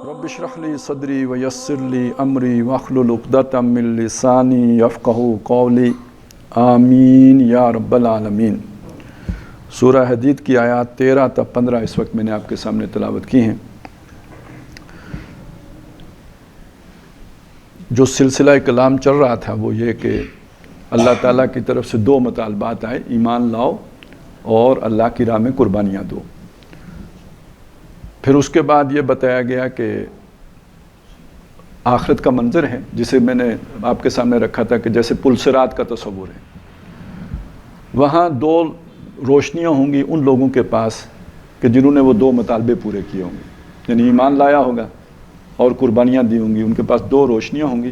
رب اشرح لی صدری ویسر لی امری واحلل عقدۃ من لسانی یفقہوا قولی آمین یا رب العالمین۔ سورہ حدید کی آیات 13 تا 15 اس وقت میں نے آپ کے سامنے تلاوت کی ہیں۔ جو سلسلہ کلام چل رہا تھا وہ یہ کہ اللہ تعالیٰ کی طرف سے دو مطالبات آئے، ایمان لاؤ اور اللہ کی راہ میں قربانیاں دو۔ پھر اس کے بعد یہ بتایا گیا کہ آخرت کا منظر ہے جسے میں نے آپ کے سامنے رکھا تھا کہ جیسے پل صراط کا تصور ہے، وہاں دو روشنیاں ہوں گی ان لوگوں کے پاس کہ جنہوں نے وہ دو مطالبے پورے کیے ہوں گے، یعنی ایمان لایا ہوگا اور قربانیاں دی ہوں گی، ان کے پاس دو روشنیاں ہوں گی،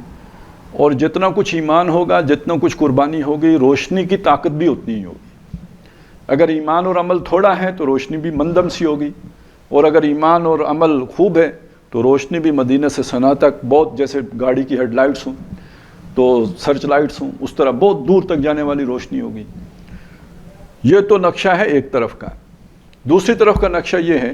اور جتنا کچھ ایمان ہوگا، جتنا کچھ قربانی ہوگی، روشنی کی طاقت بھی اتنی ہی ہوگی۔ اگر ایمان اور عمل تھوڑا ہے تو روشنی بھی مندم سی ہوگی، اور اگر ایمان اور عمل خوب ہے تو روشنی بھی مدینہ سے صنعا تک بہت، جیسے گاڑی کی ہیڈ لائٹس ہوں تو سرچ لائٹس ہوں، اس طرح بہت دور تک جانے والی روشنی ہوگی۔ یہ تو نقشہ ہے ایک طرف کا۔ دوسری طرف کا نقشہ یہ ہے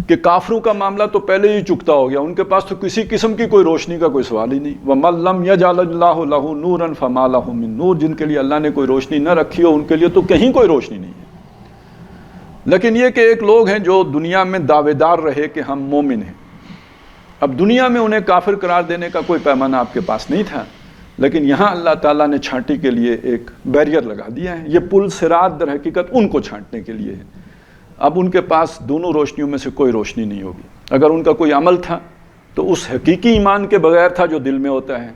کہ کافروں کا معاملہ تو پہلے ہی چکتا ہو گیا، ان کے پاس تو کسی قسم کی کوئی روشنی کا کوئی سوال ہی نہیں۔ وَمَن لَّمْ يَجْعَلِ اللَّهُ لَهُ نُورًا فَمَا لَهُ مِن نُور، جن کے لیے اللہ نے کوئی روشنی نہ رکھی ہو ان کے لیے تو کہیں کوئی روشنی نہیں ہے۔ لیکن یہ کہ ایک لوگ ہیں جو دنیا میں دعوے دار رہے کہ ہم مومن ہیں، اب دنیا میں انہیں کافر قرار دینے کا کوئی پیمانہ آپ کے پاس نہیں تھا، لیکن یہاں اللہ تعالیٰ نے چھانٹی کے لیے ایک بیریئر لگا دیا ہے۔ یہ پل صراط در حقیقت ان کو چھانٹنے کے لیے ہے۔ اب ان کے پاس دونوں روشنیوں میں سے کوئی روشنی نہیں ہوگی۔ اگر ان کا کوئی عمل تھا تو اس حقیقی ایمان کے بغیر تھا جو دل میں ہوتا ہے،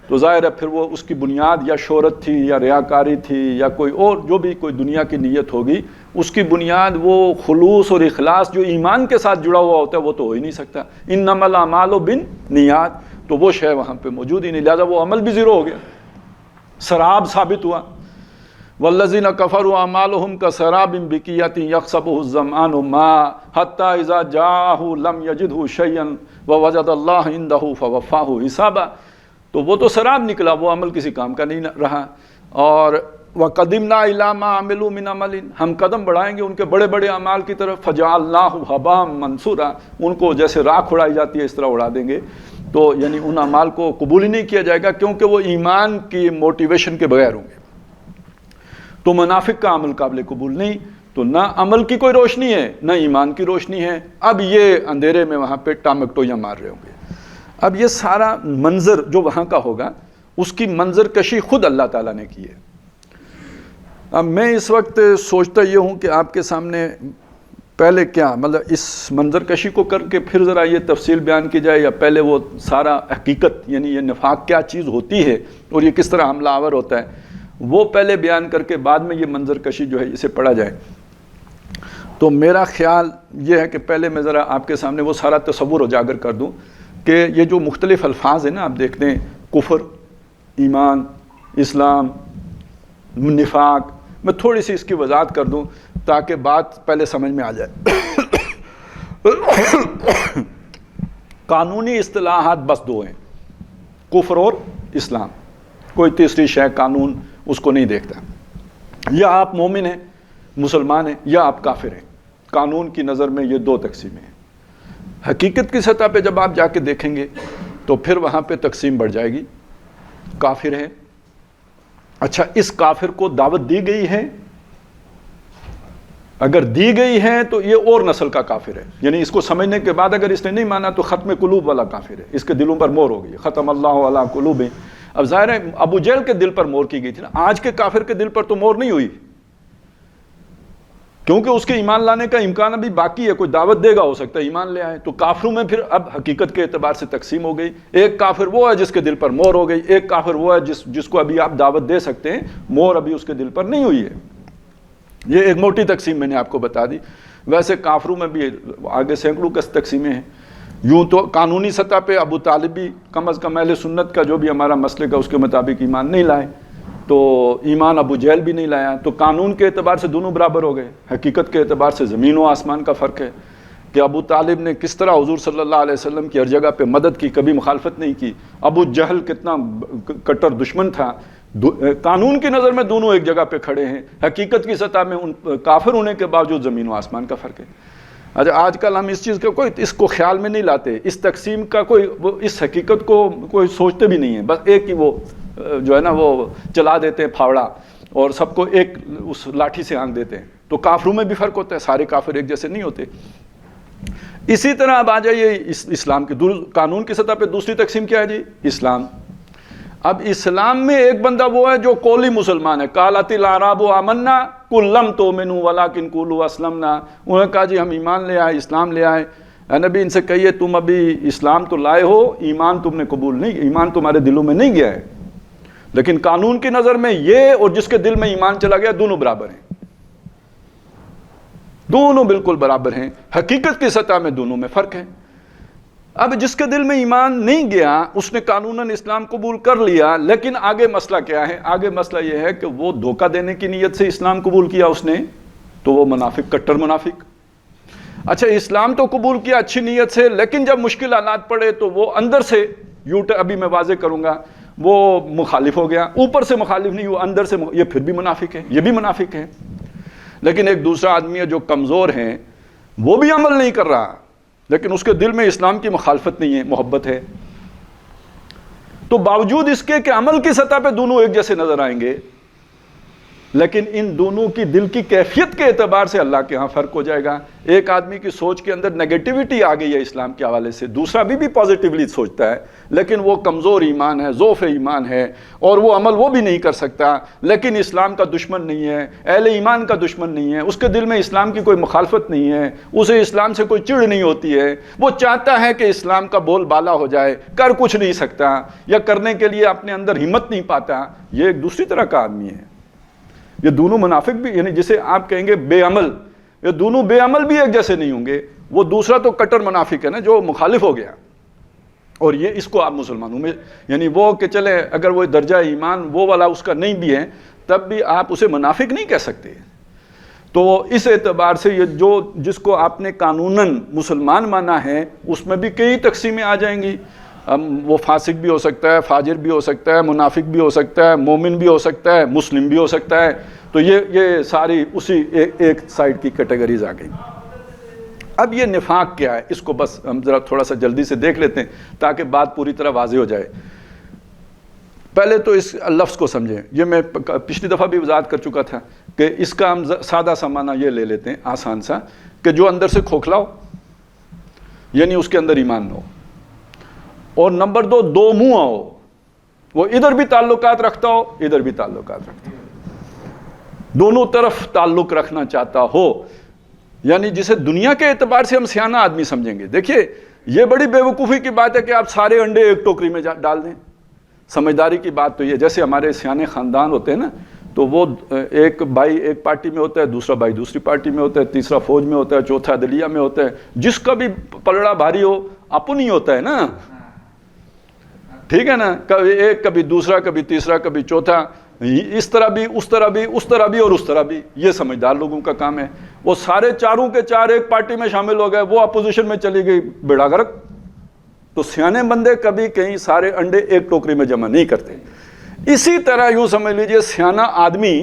تو ظاہر ہے پھر وہ اس کی بنیاد یا شہرت تھی یا ریاکاری تھی یا کوئی اور جو بھی کوئی دنیا کی نیت ہوگی، اس کی بنیاد وہ خلوص اور اخلاص جو ایمان کے ساتھ جڑا ہوا ہوتا ہے وہ تو ہو ہی نہیں سکتا۔ انما الاعمال بالنیات، تو وہ شے وہاں پہ موجود ہی نہیں، لہذا وہ عمل بھی زیرو ہو گیا، سراب ثابت ہوا۔ والذین کفروا اعمالهم کسراب بقیعۃ یحسبہ الظمآن ماء حتی اذا جاءہ لم یجدہ شیئا ووجد اللہ عندہ فوفاہ حسابہ، تو وہ تو سراب نکلا، وہ عمل کسی کام کا نہیں رہا۔ اور وَقَدِمْنَا إِلَىٰ مَا عَمِلُوا مِنْ عَمَلٍ، ہم قدم بڑھائیں گے ان کے بڑے بڑے اعمال کی طرف، فَجَعَلْنَاهُ هَبَاءً مَنْثُورًا، ان کو جیسے راکھ اڑائی جاتی ہے اس طرح اڑا دیں گے۔ تو یعنی ان اعمال کو قبول ہی نہیں کیا جائے گا کیونکہ وہ ایمان کی موٹیویشن کے بغیر ہوں گے۔ تو منافق کا عمل قابل قبول نہیں، تو نہ عمل کی کوئی روشنی ہے نہ ایمان کی روشنی ہے۔ اب یہ اندھیرے میں وہاں پہ ٹامکٹویاں مار رہے ہوں گے۔ اب یہ سارا منظر جو وہاں کا ہوگا اس کی منظر کشی خود اللہ تعالیٰ نے کی ہے۔ اب میں اس وقت سوچتا یہ ہوں کہ آپ کے سامنے پہلے کیا مطلب اس منظر کشی کو کر کے پھر ذرا یہ تفصیل بیان کی جائے، یا پہلے وہ سارا حقیقت یعنی یہ نفاق کیا چیز ہوتی ہے اور یہ کس طرح حملہ آور ہوتا ہے وہ پہلے بیان کر کے بعد میں یہ منظر کشی جو ہے اسے پڑھا جائے۔ تو میرا خیال یہ ہے کہ پہلے میں ذرا آپ کے سامنے وہ سارا تصور اجاگر کر دوں کہ یہ جو مختلف الفاظ ہیں نا، آپ دیکھتے ہیں کفر، ایمان، اسلام، نفاق، میں تھوڑی سی اس کی وضاحت کر دوں تاکہ بات پہلے سمجھ میں آ جائے۔ قانونی اصطلاحات بس دو ہیں، کفر اور اسلام، کوئی تیسری شے قانون اس کو نہیں دیکھتا۔ یا آپ مومن ہیں، مسلمان ہیں، یا آپ کافر ہیں۔ قانون کی نظر میں یہ دو تقسیمیں ہیں۔ حقیقت کی سطح پہ جب آپ جا کے دیکھیں گے تو پھر وہاں پہ تقسیم بڑھ جائے گی۔ کافر ہے، اچھا اس کافر کو دعوت دی گئی ہے؟ اگر دی گئی ہے تو یہ اور نسل کا کافر ہے، یعنی اس کو سمجھنے کے بعد اگر اس نے نہیں مانا تو ختم قلوب والا کافر ہے، اس کے دلوں پر مہر ہو گئی، ختم اللہ علی قلوبہم۔ اب ظاہر ہے ابو جہل کے دل پر مہر کی گئی تھی نا، آج کے کافر کے دل پر تو مہر نہیں ہوئی کیونکہ اس کے ایمان لانے کا امکان ابھی باقی ہے، کوئی دعوت دے گا ہو سکتا ہے ایمان لے آئے۔ تو کافروں میں پھر اب حقیقت کے اعتبار سے تقسیم ہو گئی، ایک کافر وہ ہے جس کے دل پر مہر ہو گئی، ایک کافر وہ ہے جس کو ابھی آپ دعوت دے سکتے ہیں، مہر ابھی اس کے دل پر نہیں ہوئی ہے۔ یہ ایک موٹی تقسیم میں نے آپ کو بتا دی۔ ویسے کافروں میں بھی آگے سینکڑوں کس تقسیمیں ہیں۔ یوں تو قانونی سطح پہ ابو طالب بھی کم از کم اہل سنت کا جو بھی ہمارا مسلک ہے اس کے مطابق ایمان نہیں لائے، تو ایمان ابو جہل بھی نہیں لایا، تو قانون کے اعتبار سے دونوں برابر ہو گئے۔ حقیقت کے اعتبار سے زمین و آسمان کا فرق ہے کہ ابو طالب نے کس طرح حضور صلی اللہ علیہ وسلم کی ہر جگہ پہ مدد کی، کبھی مخالفت نہیں کی۔ ابو جہل کتنا کٹر دشمن تھا۔ قانون کی نظر میں دونوں ایک جگہ پہ کھڑے ہیں، حقیقت کی سطح میں ان کافر ہونے کے باوجود زمین و آسمان کا فرق ہے۔ اچھا آج کل ہم اس چیز کا کوئی اس کو خیال میں نہیں لاتے، اس تقسیم کا کوئی اس حقیقت کو کوئی سوچتے بھی نہیں ہے، بس ایک ہی وہ جو ہے نا وہ چلا دیتے ہیں پھاوڑا اور سب کو ایک اس لاٹھی سے آنکھ دیتے ہیں. تو کافروں میں بھی فرق ہوتا ہے، سارے کافر ایک جیسے نہیں ہوتے. اسی طرح اب آ جائیے اسلام کی قانون کی سطح پہ دوسری تقسیم کیا ہے جی؟ اسلام. اب اسلام میں ایک بندہ وہ ہے جو قولی مسلمان ہے، قالت الاعراب آمنا قل لم تؤمنوا ولکن قولوا اسلمنا. انہوں نے کہا جی ہم ایمان لے آئے، اسلام لے آئے. اے نبی ان سے کہیے تم ابھی اسلام تو لائے ہو، ایمان تم نے قبول نہیں، ایمان تمہارے دلوں میں نہیں گیا ہے. لیکن قانون کی نظر میں یہ اور جس کے دل میں ایمان چلا گیا دونوں برابر ہیں، دونوں بالکل برابر ہیں. حقیقت کی سطح میں دونوں میں فرق ہے. اب جس کے دل میں ایمان نہیں گیا اس نے قانوناً اسلام قبول کر لیا، لیکن آگے مسئلہ کیا ہے؟ آگے مسئلہ یہ ہے کہ وہ دھوکہ دینے کی نیت سے اسلام قبول کیا اس نے، تو وہ منافق، کٹر منافق. اچھا اسلام تو قبول کیا اچھی نیت سے، لیکن جب مشکل حالات پڑے تو وہ اندر سے ابھی میں واضح کروں گا، وہ مخالف ہو گیا. اوپر سے مخالف نہیں، وہ اندر سے یہ پھر بھی منافق ہے، یہ بھی منافق ہے. لیکن ایک دوسرا آدمی ہے جو کمزور ہے، وہ بھی عمل نہیں کر رہا لیکن اس کے دل میں اسلام کی مخالفت نہیں ہے، محبت ہے. تو باوجود اس کے کہ عمل کی سطح پہ دونوں ایک جیسے نظر آئیں گے، لیکن ان دونوں کی دل کی کیفیت کے اعتبار سے اللہ کے ہاں فرق ہو جائے گا. ایک آدمی کی سوچ کے اندر نیگیٹیوٹی آ گئی ہے اسلام کے حوالے سے، دوسرا بھی پازیٹیولی سوچتا ہے لیکن وہ کمزور ایمان ہے، ضعف ایمان ہے، اور وہ عمل وہ بھی نہیں کر سکتا، لیکن اسلام کا دشمن نہیں ہے، اہل ایمان کا دشمن نہیں ہے، اس کے دل میں اسلام کی کوئی مخالفت نہیں ہے، اسے اسلام سے کوئی چڑ نہیں ہوتی ہے، وہ چاہتا ہے کہ اسلام کا بول بالا ہو جائے، کر کچھ نہیں سکتا یا کرنے کے لیے اپنے اندر ہمت نہیں پاتا. یہ ایک دوسری طرح کا آدمی ہے. یہ دونوں منافق بھی، یعنی جسے آپ کہیں گے بے عمل، یہ دونوں بے عمل بھی ایک جیسے نہیں ہوں گے. وہ دوسرا تو کٹر منافق ہے نا جو مخالف ہو گیا، اور یہ اس کو آپ مسلمانوں میں یعنی وہ کہ چلے اگر وہ درجہ ایمان وہ والا اس کا نہیں بھی ہے تب بھی آپ اسے منافق نہیں کہہ سکتے. تو اس اعتبار سے یہ جو جس کو آپ نے قانوناً مسلمان مانا ہے اس میں بھی کئی تقسیمیں آ جائیں گی. وہ فاسق بھی ہو سکتا ہے، فاجر بھی ہو سکتا ہے، منافق بھی ہو سکتا ہے، مومن بھی ہو سکتا ہے، مسلم بھی ہو سکتا ہے. تو یہ ساری اسی ایک سائڈ کی کیٹیگریز آ گئی. اب یہ نفاق کیا ہے، اس کو بس ہم ذرا تھوڑا سا جلدی سے دیکھ لیتے ہیں تاکہ بات پوری طرح واضح ہو جائے. پہلے تو اس لفظ کو سمجھیں. یہ میں پچھلی دفعہ بھی وضاحت کر چکا تھا کہ اس کا ہم سادہ سا معنی یہ لے لیتے ہیں آسان سا کہ جو اندر سے کھوکھلا ہو، یعنی اس کے اندر ایمان نہ ہو. اور نمبر دو منہ ہو، وہ ادھر بھی تعلقات رکھتا ہو ادھر بھی تعلقات رکھتا ہو، دونوں طرف تعلق رکھنا چاہتا ہو، یعنی جسے دنیا کے اعتبار سے ہم سیانہ آدمی سمجھیں گے. دیکھیے یہ بڑی بے وقوفی کی بات ہے کہ آپ سارے انڈے ایک ٹوکری میں ڈال دیں. سمجھداری کی بات تو یہ جیسے ہمارے سیانے خاندان ہوتے ہیں نا، تو وہ ایک بھائی ایک پارٹی میں ہوتا ہے، دوسرا بھائی دوسری پارٹی میں ہوتا ہے، تیسرا فوج میں ہوتا ہے، چوتھا عدلیہ میں ہوتا ہے. جس کا بھی پلڑا بھاری ہو اپن ہی ہوتا ہے نا، ٹھیک ہے نا. کبھی ایک کبھی دوسرا کبھی تیسرا کبھی چوتھا، اس طرح بھی اس طرح بھی اس طرح بھی اور اس طرح بھی. یہ سمجھدار لوگوں کا کام ہے. وہ سارے چاروں کے چار ایک پارٹی میں شامل ہو گئے، وہ اپوزیشن میں چلی گئی، بیڑا غرق. تو سیانے بندے کبھی کہیں سارے انڈے ایک ٹوکری میں جمع نہیں کرتے. اسی طرح یوں سمجھ لیجئے سیانہ آدمی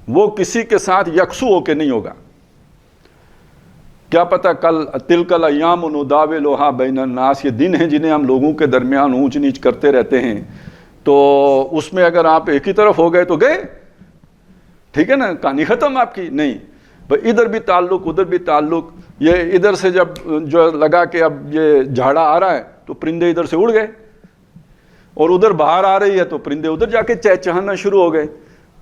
وہ کسی کے ساتھ یکسو ہو کے نہیں ہوگا. کیا پتہ کل تلک الایام نداولها بین الناس، یہ دن ہیں جنہیں ہم لوگوں کے درمیان اونچ نیچ کرتے رہتے ہیں. تو اس میں اگر آپ ایک ہی طرف ہو گئے تو گئے، ٹھیک ہے نا، کہانی ختم آپ کی. نہیں بھائی، ادھر بھی تعلق ادھر بھی تعلق. یہ ادھر سے جب جو لگا کہ اب یہ جھاڑا آ رہا ہے تو پرندے ادھر سے اڑ گئے، اور ادھر باہر آ رہی ہے تو پرندے ادھر جا کے چہچہانا شروع ہو گئے.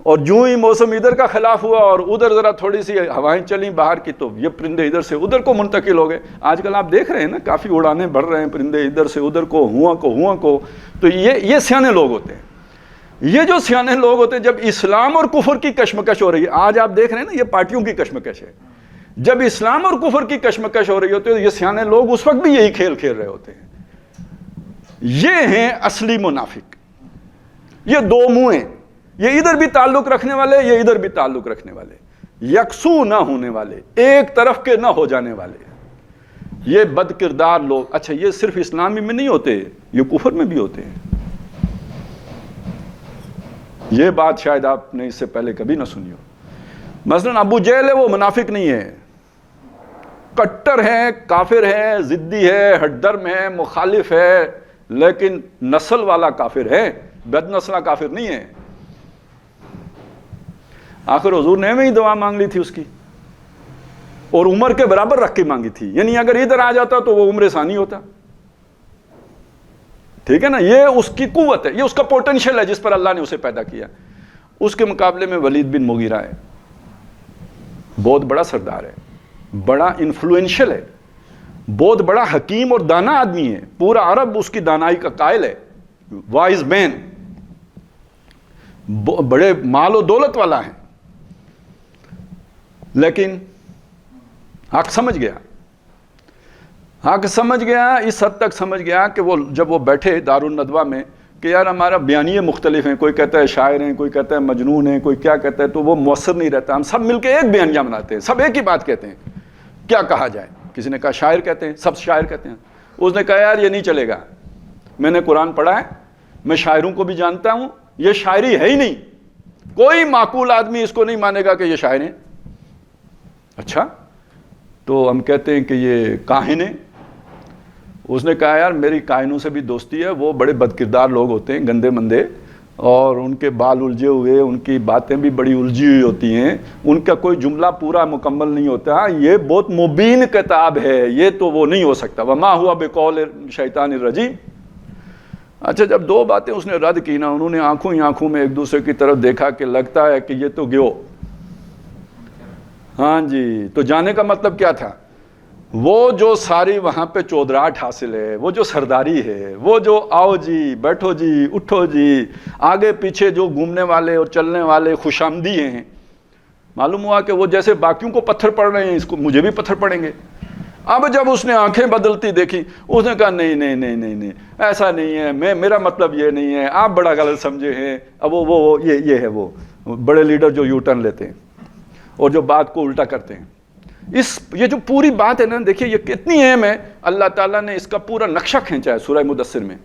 اور جو ہی موسم ادھر کا خلاف ہوا اور ادھر ذرا تھوڑی سی ہوائیں چلیں باہر کی تو یہ پرندے ادھر سے ادھر کو منتقل ہو گئے. آج کل آپ دیکھ رہے ہیں نا، کافی اڑانے بڑھ رہے ہیں پرندے ادھر سے ادھر کو، ہواں کو. تو یہ سیانے لوگ ہوتے ہیں. یہ جو سیانے لوگ ہوتے ہیں، جب اسلام اور کفر کی کشمکش ہو رہی ہے، آج آپ دیکھ رہے ہیں نا یہ پارٹیوں کی کشمکش ہے. جب اسلام اور کفر کی کشمکش ہو رہی ہوتی ہے تو یہ سیانے لوگ اس وقت بھی یہی کھیل کھیل رہے ہوتے ہیں. یہ ہیں اصلی منافق. یہ دو منہ ہیں، یہ ادھر بھی تعلق رکھنے والے، یہ ادھر بھی تعلق رکھنے والے، یکسو نہ ہونے والے، ایک طرف کے نہ ہو جانے والے. یہ بد کردار لوگ. اچھا یہ صرف اسلامی میں نہیں ہوتے، یہ کفر میں بھی ہوتے ہیں. یہ بات شاید آپ نے اس سے پہلے کبھی نہ سنی ہو. مثلا ابو جہل ہے، وہ منافق نہیں ہے، کٹر ہے، کافر ہے، ضدی ہے، ہٹ درم ہے، مخالف ہے، لیکن نسل والا کافر ہے، بد نسلہ کافر نہیں ہے۔ آخر حضور نے وہی دعا مانگ لی تھی اس کی، اور عمر کے برابر رکھ کے مانگی تھی، یعنی اگر ادھر آ جاتا تو وہ عمر ثانی ہوتا۔ ٹھیک ہے نا، یہ اس کی قوت ہے، یہ اس کا پوٹنشل ہے جس پر اللہ نے اسے پیدا کیا۔ اس کے مقابلے میں ولید بن مغیرہ ہے، بہت بڑا سردار ہے، بڑا انفلوئنشل ہے، بہت بڑا حکیم اور دانا آدمی ہے، پورا عرب اس کی دانائی کا قائل ہے، وائز مین، بڑے مال و دولت والا ہے، لیکن حق سمجھ گیا، حق سمجھ گیا، اس حد تک سمجھ گیا کہ وہ جب وہ بیٹھے دارالندوہ میں کہ یار ہمارا بیانیے مختلف ہیں، کوئی کہتا ہے شاعر ہیں، کوئی کہتا ہے مجنون ہیں، کوئی کیا کہتا ہے، تو وہ مؤثر نہیں رہتا، ہم سب مل کے ایک بیانیہ بناتے ہیں، سب ایک ہی بات کہتے ہیں، کیا کہا جائے؟ کسی نے کہا شاعر کہتے ہیں، سب شاعر کہتے ہیں، اس نے کہا یار یہ نہیں چلے گا، میں نے قرآن پڑھا ہے، میں شاعروں کو بھی جانتا ہوں، یہ شاعری ہے ہی نہیں، کوئی معقول آدمی اس کو نہیں مانے گا کہ یہ شاعر ہیں۔ اچھا تو ہم کہتے ہیں کہ یہ کاہن ہیں۔ اس نے کہا یار میری کاہنوں سے بھی دوستی ہے، وہ بڑے بد کردار لوگ ہوتے ہیں، گندے مندے، اور ان کے بال الجھے ہوئے، ان کی باتیں بھی بڑی الجھی ہوئی ہوتی ہیں، ان کا کوئی جملہ پورا مکمل نہیں ہوتا، یہ بہت مبین کتاب ہے، یہ تو وہ نہیں ہو سکتا، وما ہوا بقول شیطان الرجیم۔ اچھا جب دو باتیں اس نے رد کی نا، انہوں نے آنکھوں ہی آنکھوں میں ایک دوسرے کی طرف دیکھا کہ لگتا ہے کہ یہ تو گیو، ہاں جی، تو جانے کا مطلب کیا تھا؟ وہ جو ساری وہاں پہ چودراہٹ حاصل ہے، وہ جو سرداری ہے، وہ جو آؤ جی، بیٹھو جی، اٹھو جی، آگے پیچھے جو گھومنے والے اور چلنے والے خوش آمدی ہیں، معلوم ہوا کہ وہ جیسے باقیوں کو پتھر پڑ رہے ہیں، اس کو مجھے بھی پتھر پڑیں گے۔ اب جب اس نے آنکھیں بدلتی دیکھی، اس نے کہا نہیں نہیں نہیں نہیں نہیں، ایسا نہیں ہے، میرا مطلب یہ نہیں ہے، آپ بڑا غلط سمجھے ہیں۔ اب وہ یہ ہے وہ بڑے لیڈر جو یو ٹرن لیتے ہیں اور جو بات کو الٹا کرتے ہیں۔ یہ جو پوری بات ہے نا، دیکھیے یہ کتنی اہم ہے، اللہ تعالیٰ نے اس کا پورا نقشہ کھینچا ہے سورہ مدثر میں۔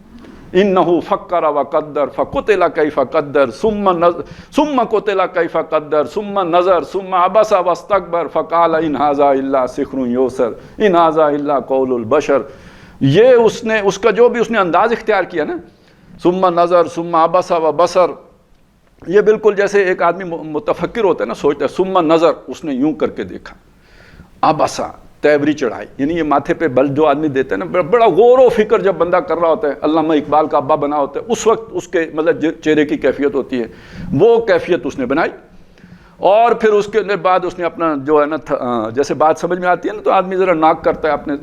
انہ فکر وقدر فقتل کیف قدر ثم قتل کیف قدر ثم نظر ثم عبس واستکبر فقال ان ھذا الا سحر یؤثر ان ھذا الا قول البشر۔ یہ اس کا جو بھی اس نے انداز اختیار کیا نا، ثم نظر ثم عبس وبصر، یہ بالکل جیسے ایک آدمی متفکر ہوتا ہے نا، سوچتا ہے، ثم نظر، اس نے یوں کر کے دیکھا، عبسا، تیوری چڑھائی، یعنی یہ ماتھے پہ بل جو آدمی دیتا ہے نا، بڑا غور و فکر جب بندہ کر رہا ہوتا ہے، علامہ اقبال کا ابا بنا ہوتا ہے، اس وقت اس کے مطلب چہرے کی کیفیت ہوتی ہے، وہ کیفیت اس نے بنائی۔ اور پھر اس کے بعد اس نے اپنا جو ہے نا جیسے بات سمجھ میں آتی ہے نا تو آدمی ذرا ناک کرتا ہے اپنے،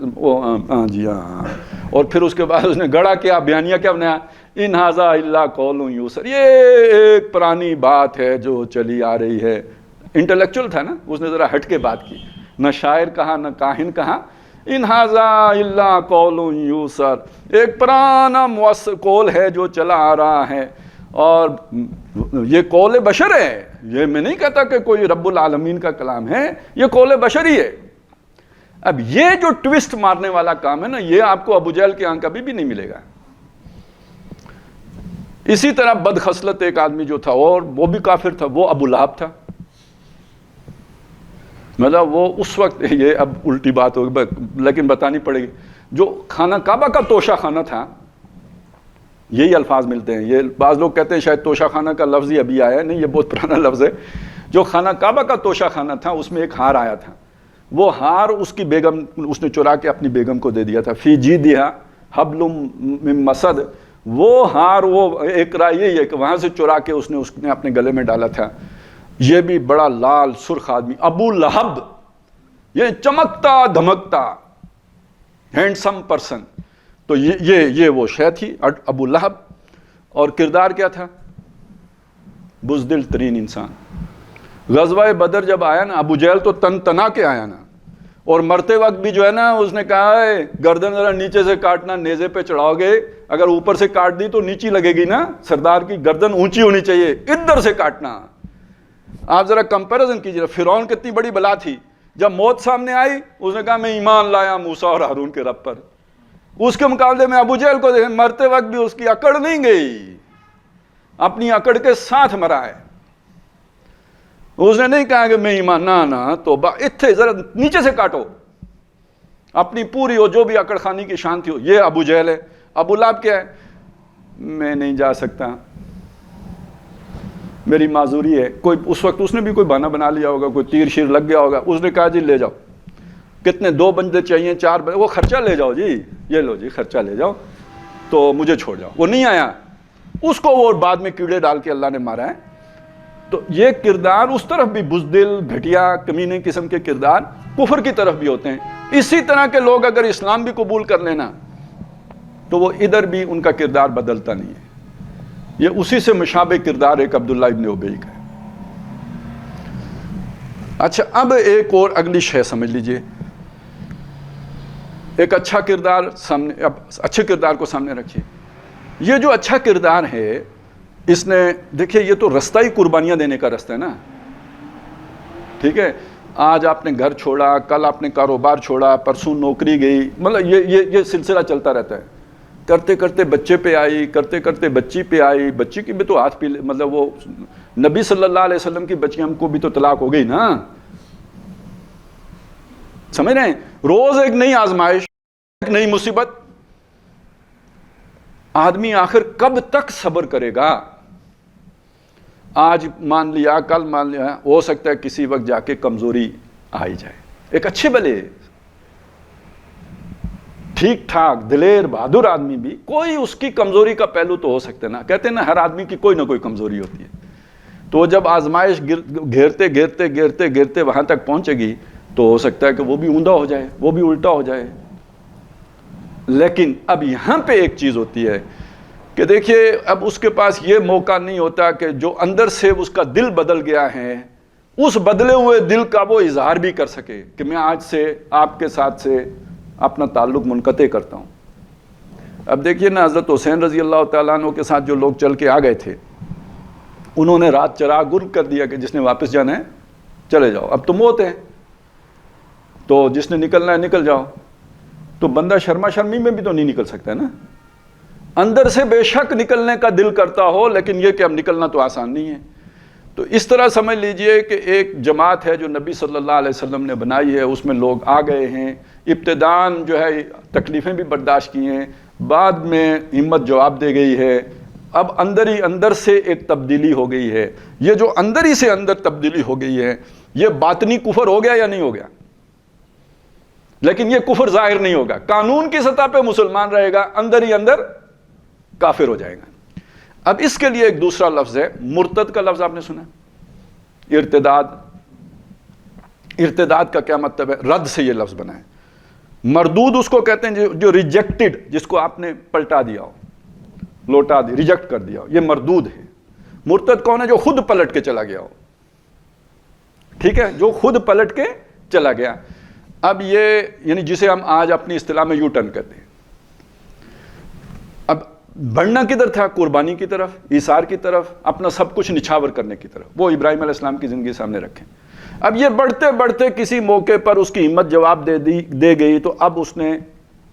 ہاں جی ہاں، اور پھر اس کے بعد اس نے گڑا کیا، بیانیہ کیا بنایا، ان ھذا الا قول یؤثر، یہ ایک پرانی بات ہے جو چلی آ رہی ہے۔ انٹلیکچوئل تھا نا، اس نے ذرا ہٹ کے بات کی، نہ شاعر کہا نہ کاہن کہا، ان ھذا الا قول یؤثر، ایک پرانا مؤثر قول ہے جو چلا آ رہا ہے، اور یہ قول بشر ہے، یہ میں نہیں کہتا کہ کوئی رب العالمین کا کلام ہے، یہ قول بشری ہے۔ اب یہ جو ٹویسٹ مارنے والا کام ہے نا، یہ آپ کو ابو جہل کے یہاں کبھی بھی نہیں ملے گا۔ اسی طرح بد خصلت ایک آدمی جو تھا، اور وہ بھی کافر تھا، وہ ابو لہب تھا۔ مطلب وہ اس وقت، یہ اب الٹی بات ہوگی لیکن بتانی پڑے گی، جو خانہ کعبہ کا توشہ خانہ تھا، یہی الفاظ ملتے ہیں، یہ بعض لوگ کہتے ہیں شاید توشہ خانہ کا لفظ ہی ابھی آیا ہے، نہیں، یہ بہت پرانا لفظ ہے۔ جو خانہ کعبہ کا توشہ خانہ تھا، اس میں ایک ہار آیا تھا، وہ ہار اس کی بیگم، اس نے چرا کے اپنی بیگم کو دے دیا تھا، فی جیدہا حبل من مسد، وہ ہار، وہ ایک رائے یہی ہے کہ وہاں سے چرا کے اس نے اپنے گلے میں ڈالا تھا۔ یہ بھی بڑا لال سرخ آدمی، ابو لہب، یہ چمکتا دھمکتا ہینڈسم پرسن، تو یہ وہ شے تھی ابو لہب۔ اور کردار کیا تھا؟ بزدل ترین انسان۔ غزوہ بدر جب آیا نا، ابو جہل تو تن تنا کے آیا نا، اور مرتے وقت بھی جو ہے نا، اس نے کہا ہے گردن ذرا نیچے سے کاٹنا، نیزے پہ چڑھاؤ گے، اگر اوپر سے کاٹ دی تو نیچی لگے گی نا، سردار کی گردن اونچی ہونی چاہیے، ادھر سے کاٹنا۔ آپ ذرا کمپیریزن کیجیے، فرعون کتنی بڑی بلا تھی، جب موت سامنے آئی اس نے کہا میں ایمان لایا موسیٰ اور ہارون کے رب پر، اس کے مقابلے میں ابو جہل کو دیکھیں، مرتے وقت بھی اس کی اکڑ نہیں گئی، اپنی اکڑ کے ساتھ مرا ہے۔ اس نے نہیں کہا کہ میں ایمان، نہ توبہ، اتھے ذرا نیچے سے کاٹو، اپنی پوری ہو، جو بھی اکڑ خانی کی شان تھی ہو. یہ ابو جہل ہے. ابو لہب کیا ہے؟ میں نہیں جا سکتا، میری معذوری ہے. کوئی اس وقت اس نے بھی کوئی بہانہ بنا لیا ہوگا، کوئی تیر شیر لگ گیا ہوگا. اس نے کہا جی لے جاؤ، کتنے 2 بندے چاہیے 4 بندے، وہ خرچہ لے جاؤ جی، یہ لو جی خرچہ لے جاؤ تو مجھے چھوڑ جاؤ. وہ نہیں آیا، اس کو وہ بعد میں کیڑے ڈال کے اللہ نے مارا ہے. تو یہ کردار اس طرف بھی بزدل، گھٹیا، کمینے قسم کے کردار کفر کی طرف بھی ہوتے ہیں. اسی طرح کے لوگ اگر اسلام بھی قبول کر لینا تو وہ ادھر بھی ان کا کردار بدلتا نہیں ہے. یہ اسی سے مشابہ کردار ایک عبداللہ ابن ابی کا ہے. اچھا، اب ایک اور اگلی شے سمجھ لیجئے. ایک اچھا کردار سامنے، اب اچھے کردار کو سامنے رکھیے. یہ جو اچھا کردار ہے، اس نے دیکھیے یہ تو رستہ ہی قربانیاں دینے کا رستہ ہے نا. ٹھیک ہے، آج آپ نے گھر چھوڑا، کل آپ نے کاروبار چھوڑا، پرسوں نوکری گئی، مطلب یہ سلسلہ چلتا رہتا ہے. کرتے کرتے بچے پہ آئی، کرتے کرتے بچی پہ آئی، بچی کی بھی تو ہاتھ پہ، مطلب وہ نبی صلی اللہ علیہ وسلم کی بچی، ہم کو بھی تو طلاق ہو گئی نا. سمجھ رہے ہیں؟ روز ایک نئی آزمائش، ایک نئی مصیبت. آدمی آخر کب تک صبر کرے گا؟ آج مان لیا، کل مان لیا، ہو سکتا ہے کسی وقت جا کے کمزوری آ ہی جائے. ایک اچھے بھلے ٹھیک ٹھاک دلیر بہادر آدمی بھی کوئی اس کی کمزوری کا پہلو تو ہو سکتا ہے نا. کہتے ہیں نا ہر آدمی کی کوئی نہ کوئی کمزوری ہوتی ہے. تو جب آزمائش گھیرتے گھیرتے گھیرتے گھیرتے وہاں تک پہنچے گی تو ہو سکتا ہے کہ وہ بھی اوندا ہو جائے، وہ بھی الٹا ہو جائے. لیکن اب یہاں پہ ایک چیز ہوتی ہے کہ دیکھیے اب اس کے پاس یہ موقع نہیں ہوتا کہ جو اندر سے اس کا دل بدل گیا ہے، اس بدلے ہوئے دل کا وہ اظہار بھی کر سکے کہ میں آج سے آپ کے ساتھ سے اپنا تعلق منقطع کرتا ہوں. اب دیکھیے نا، حضرت حسین رضی اللہ تعالیٰ عنہ کے ساتھ جو لوگ چل کے آ گئے تھے، انہوں نے رات چراغ گل کر دیا کہ جس نے واپس جانا ہے چلے جاؤ، اب تو موت ہے، تو جس نے نکلنا ہے نکل جاؤ. تو بندہ شرما شرمی میں بھی تو نہیں نکل سکتا ہے نا. اندر سے بے شک نکلنے کا دل کرتا ہو، لیکن یہ کہ اب نکلنا تو آسان نہیں ہے. تو اس طرح سمجھ لیجئے کہ ایک جماعت ہے جو نبی صلی اللہ علیہ وسلم نے بنائی ہے، اس میں لوگ آ گئے ہیں. ابتداً جو ہے تکلیفیں بھی برداشت کی ہیں، بعد میں ہمت جواب دے گئی ہے. اب اندر ہی اندر سے ایک تبدیلی ہو گئی ہے. یہ جو اندر ہی سے اندر تبدیلی ہو گئی ہے، یہ باطنی کفر ہو گیا یا نہیں ہو گیا؟ لیکن یہ کفر ظاہر نہیں ہوگا. قانون کی سطح پہ مسلمان رہے گا، اندر ہی اندر کافر ہو جائے گا. اب اس کے لیے ایک دوسرا لفظ ہے، مرتد کا لفظ آپ نے سنا؟ ارتداد. ارتداد کا کیا مطلب ہے؟ رد سے یہ لفظ بنا ہے. مردود اس کو کہتے ہیں جو ریجیکٹڈ، جس کو آپ نے پلٹا دیا ہو، لوٹا دی، ریجیکٹ کر دیا ہو، یہ مردود ہے. مرتد کون ہے؟ جو خود پلٹ کے چلا گیا ہو. ٹھیک ہے، جو خود پلٹ کے چلا گیا. اب یہ یعنی جسے ہم آج اپنی اصطلاح میں یو ٹرن کہتے ہیں. اب بڑھنا کدھر تھا؟ قربانی کی طرف، ایثار کی طرف، اپنا سب کچھ نچھاور کرنے کی طرف. وہ ابراہیم علیہ السلام کی زندگی سامنے رکھیں. اب یہ بڑھتے بڑھتے کسی موقع پر اس کی ہمت جواب دے گئی تو اب اس نے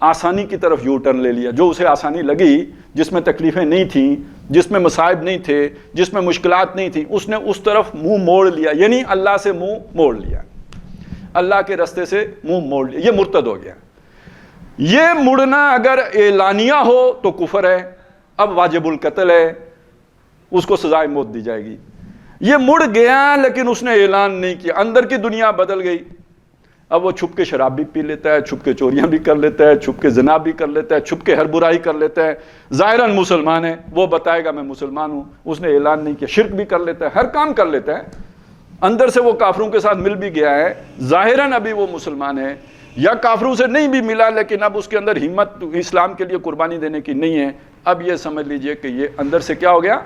آسانی کی طرف یو ٹرن لے لیا. جو اسے آسانی لگی، جس میں تکلیفیں نہیں تھیں، جس میں مصائب نہیں تھے، جس میں مشکلات نہیں تھیں، اس نے اس طرف منہ موڑ لیا. یعنی اللہ سے منہ موڑ لیا، اللہ کے رستے سے منہ موڑ لیا. یہ مرتد ہو گیا. یہ مڑنا اگر اعلانیہ ہو تو کفر ہے، اب واجب القتل ہے، اس کو سزائے موت دی جائے گی. یہ مڑ گیا لیکن اس نے اعلان نہیں کیا، اندر کی دنیا بدل گئی. اب وہ چھپ کے شراب بھی پی لیتا ہے، چھپ کے چوریاں بھی کر لیتا ہے، چھپ کے زنا بھی کر لیتا ہے، چھپ کے ہر برائی کر لیتا ہے. ظاہراً مسلمان ہے، وہ بتائے گا میں مسلمان ہوں، اس نے اعلان نہیں کیا. شرک بھی کر لیتا ہے، ہر کام کر لیتا ہے. اندر سے وہ کافروں کے ساتھ مل بھی گیا ہے، ظاہراً ابھی وہ مسلمان ہے، یا کافروں سے نہیں بھی ملا لیکن اب اس کے اندر ہمت اسلام کے لیے قربانی دینے کی نہیں ہے. اب یہ سمجھ لیجئے کہ یہ اندر سے کیا ہو گیا؟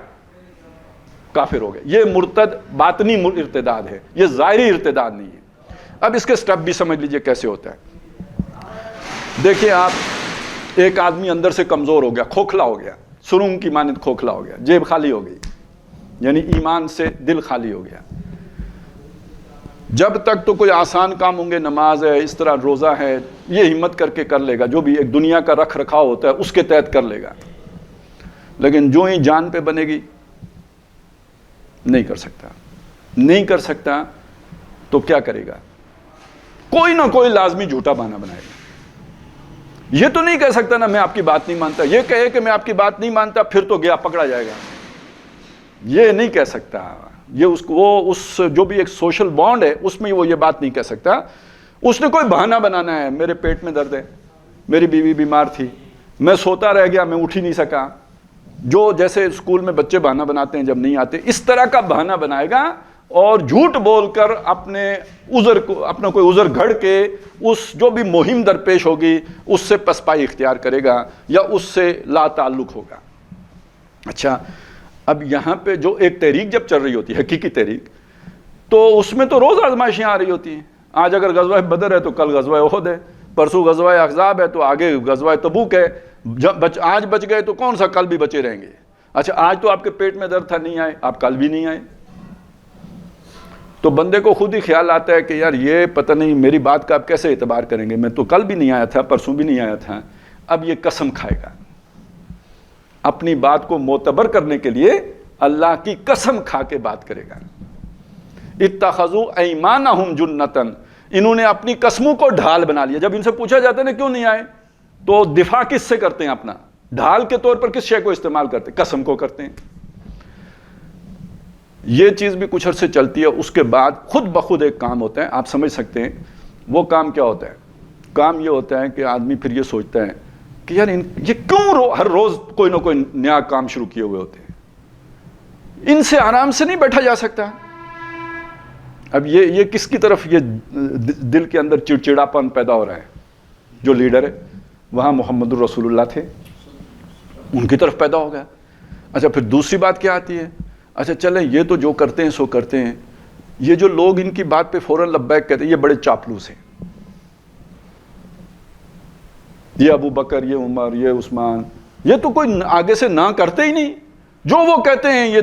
کافر ہو گیا. یہ مرتد باطنی ارتداد ہے، یہ ظاہری ارتداد نہیں ہے. اب اس کے سٹیپ بھی سمجھ لیجئے کیسے ہوتا ہے. دیکھیں آپ، ایک آدمی اندر سے کمزور ہو گیا، کھوکھلا ہو گیا، سرنگ کی مانند کھوکھلا ہو گیا، جیب خالی ہو گئی، یعنی ایمان سے دل خالی ہو گیا. جب تک تو کوئی آسان کام ہوں گے، نماز ہے، اس طرح روزہ ہے، یہ ہمت کر کے کر لے گا، جو بھی ایک دنیا کا رکھ رکھاؤ ہوتا ہے اس کے تحت کر لے گا. لیکن جو ہی جان پہ بنے گی نہیں کر سکتا. نہیں کر سکتا تو کیا کرے گا؟ کوئی نہ کوئی لازمی جھوٹا بہانہ بنائے گا. یہ تو نہیں کہہ سکتا نا میں آپ کی بات نہیں مانتا، یہ کہے کہ میں آپ کی بات نہیں مانتا پھر تو گیا پکڑا جائے گا، یہ نہیں کہہ سکتا. یہ اس جو بھی ایک سوشل بانڈ ہے اس میں وہ یہ بات نہیں کہہ سکتا. اس نے کوئی بہانہ بنانا ہے، میرے پیٹ میں درد ہے، میری بیوی بیمار تھی، میں سوتا رہ گیا، میں اٹھ ہی نہیں سکا، جو جیسے اسکول میں بچے بہانہ بناتے ہیں جب نہیں آتے، اس طرح کا بہانہ بنائے گا اور جھوٹ بول کر اپنا کوئی عذر گھڑ کے اس جو بھی مہم درپیش ہوگی اس سے پسپائی اختیار کرے گا یا اس سے لا تعلق ہوگا. اچھا، اب یہاں پہ جو ایک تحریک جب چل رہی ہوتی ہے، حقیقی تحریک، تو اس میں تو روز آزمائشیں آ رہی ہوتی ہیں. آج اگر غزوہ بدر ہے تو کل غزوہ احد ہے، پرسوں غزوہ احزاب ہے تو آگے غزوہ تبوک ہے. آج بچ گئے تو کون سا کل بھی بچے رہیں گے. اچھا، آج تو آپ کے پیٹ میں درد تھا نہیں آئے، آپ کل بھی نہیں آئے. تو بندے کو خود ہی خیال آتا ہے کہ یار یہ پتہ نہیں میری بات کا آپ کیسے اعتبار کریں گے، میں تو کل بھی نہیں آیا تھا، پرسوں بھی نہیں آیا تھا. اب یہ قسم کھائے گا، اپنی بات کو معتبر کرنے کے لیے اللہ کی قسم کھا کے بات کرے گا. اتخذوا ایمانہم جنتن، انہوں نے اپنی قسموں کو ڈھال بنا لیا. جب ان سے پوچھا جاتا ہے نا کیوں نہیں آئے تو دفاع کس سے کرتے ہیں؟ اپنا ڈھال کے طور پر کس شے کو استعمال کرتے ہیں؟ قسم کو کرتے ہیں. یہ چیز بھی کچھ عرصے چلتی ہے، اس کے بعد خود بخود ایک کام ہوتا ہے، آپ سمجھ سکتے ہیں وہ کام کیا ہوتا ہے. کام یہ ہوتا ہے کہ آدمی پھر یہ سوچتا ہے کہ یار یہ کیوں ہر روز کوئی نہ کوئی نیا کام شروع کیے ہوئے ہوتے ہیں، ان سے آرام سے نہیں بیٹھا جا سکتا. اب یہ کس کی طرف یہ دل کے اندر چڑچڑاپن پیدا ہو رہا ہے؟ جو لیڈر ہے وہاں محمد الرسول اللہ تھے، ان کی طرف پیدا ہو گیا. اچھا، پھر دوسری بات کیا آتی ہے؟ اچھا چلیں، یہ تو جو کرتے ہیں سو کرتے ہیں، یہ جو لوگ ان کی بات پہ فوراً لبیک کہتے ہیں یہ بڑے چاپلوس ہیں، یہ ابو بکر، یہ عمر، یہ عثمان، یہ تو کوئی آگے سے نہ کرتے ہی نہیں، جو وہ کہتے ہیں یہ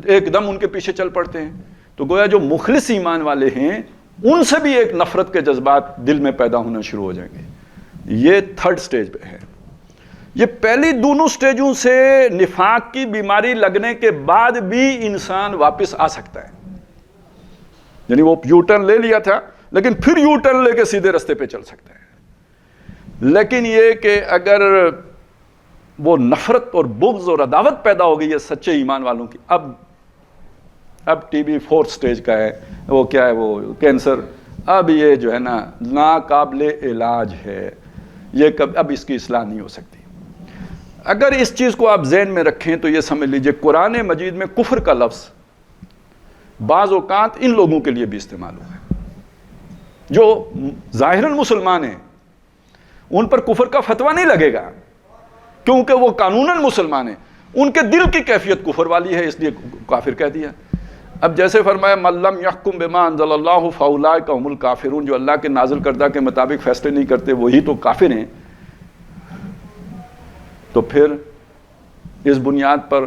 ایک دم ان کے پیچھے چل پڑتے ہیں. تو گویا جو مخلص ایمان والے ہیں ان سے بھی ایک نفرت کے جذبات دل میں پیدا ہونا شروع ہو جائیں گے. یہ تھرڈ سٹیج پہ ہے. یہ پہلی دونوں سٹیجوں سے نفاق کی بیماری لگنے کے بعد بھی انسان واپس آ سکتا ہے. یعنی وہ یو ٹرن لے لیا تھا لیکن پھر یو ٹرن لے کے سیدھے رستے پہ چل سکتا ہے. لیکن یہ کہ اگر وہ نفرت اور بغض اور عداوت پیدا ہو گئی ہے سچے ایمان والوں کی، اب ٹی بی فورتھ سٹیج کا ہے، وہ کیا ہے، وہ کینسر. اب یہ جو ہے نا ناقابل علاج ہے، یہ اب اس کی اصلاح نہیں ہو سکتی. اگر اس چیز کو آپ ذہن میں رکھیں تو یہ سمجھ لیجئے قرآن مجید میں کفر کا لفظ بعض اوقات ان لوگوں کے لیے بھی استعمال ہوا ہے جو ظاہراً مسلمان ہیں. ان پر کفر کا فتویٰ نہیں لگے گا کیونکہ وہ قانوناً مسلمان ہیں، ان کے دل کی کیفیت کفر والی ہے، اس لیے کافر کہہ دیا. اب جیسے فرمایا من لم یحکم بما انزل اللہ فاولئک هم الکافرون، جو اللہ کے نازل کردہ کے مطابق فیصلے نہیں کرتے وہی تو کافر ہیں. تو پھر اس بنیاد پر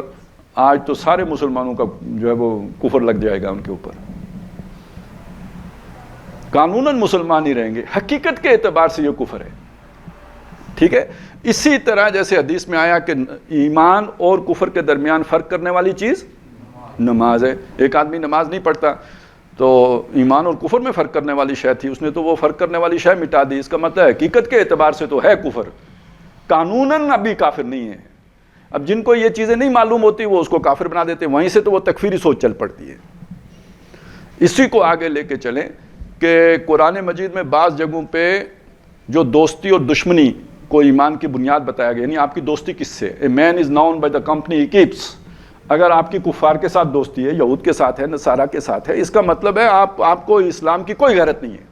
آج تو سارے مسلمانوں کا جو ہے وہ کفر لگ جائے گا ان کے اوپر. قانوناً مسلمان ہی رہیں گے، حقیقت کے اعتبار سے یہ کفر ہے. ٹھیک ہے. اسی طرح جیسے حدیث میں آیا کہ ایمان اور کفر کے درمیان فرق کرنے والی چیز نماز ہے. ایک آدمی نماز نہیں پڑھتا تو ایمان اور کفر میں فرق کرنے والی شے تھی، اس نے تو وہ فرق کرنے والی شے مٹا دی. اس کا مطلب ہے حقیقت کے اعتبار سے تو ہے کفر، قانوناً ابھی کافر نہیں ہے. اب جن کو یہ چیزیں نہیں معلوم ہوتی وہ اس کو کافر بنا دیتے، وہیں سے تو وہ تکفیری سوچ چل پڑتی ہے. اسی کو آگے لے کے چلیں کہ قرآن مجید میں بعض جگہوں پہ جو دوستی اور دشمنی کو ایمان کی بنیاد بتایا گیا، یعنی آپ کی دوستی کس سے؟ A man is known by the company he keeps. اگر آپ کی کفار کے ساتھ دوستی ہے، یہود کے ساتھ ہے، نصارہ کے ساتھ ہے، اس کا مطلب ہے آپ کو اسلام کی کوئی غیرت نہیں ہے،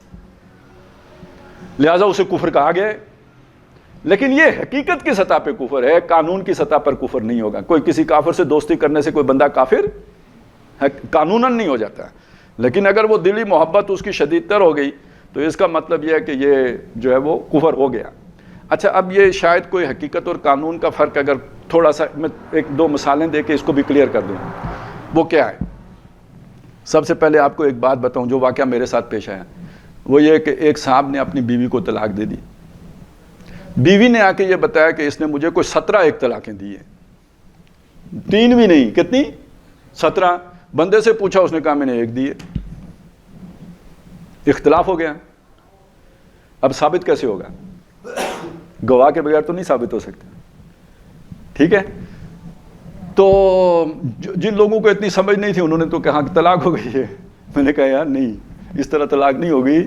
لہٰذا اسے کفر کہا گیا ہے. لیکن یہ حقیقت کی سطح پہ کفر ہے، قانون کی سطح پر کفر نہیں ہوگا. کوئی کسی کافر سے دوستی کرنے سے کوئی بندہ کافر قانوناً نہیں ہو جاتا. لیکن اگر وہ دلی محبت اس کی شدید تر ہو گئی تو اس کا مطلب یہ ہے کہ یہ جو ہے وہ کفر ہو گیا. اچھا، اب یہ شاید کوئی حقیقت اور قانون کا فرق اگر تھوڑا سا میں ایک دو مثالیں دے کے اس کو بھی کلیئر کر دوں. وہ کیا ہے؟ سب سے پہلے آپ کو ایک بات بتاؤں جو واقعہ میرے ساتھ پیش آیا. وہ یہ کہ ایک صاحب نے اپنی بیوی کو طلاق دے دی. بیوی نے آ کے یہ بتایا کہ اس نے مجھے کوئی 17 ایک طلاقیں دی ہیں، 3 بھی نہیں، کتنی؟ 17. بندے سے پوچھا، اس نے کہا میں نے 1 دی ہے. اختلاف ہو گیا. اب ثابت کیسے ہوگا؟ گواہ کے بغیر تو نہیں ثابت ہو سکتا. ٹھیک ہے. تو جن لوگوں کو اتنی سمجھ نہیں تھی انہوں نے تو کہا کہ طلاق ہو گئی ہے. میں نے کہا یار نہیں, اس طرح طلاق نہیں ہوگی,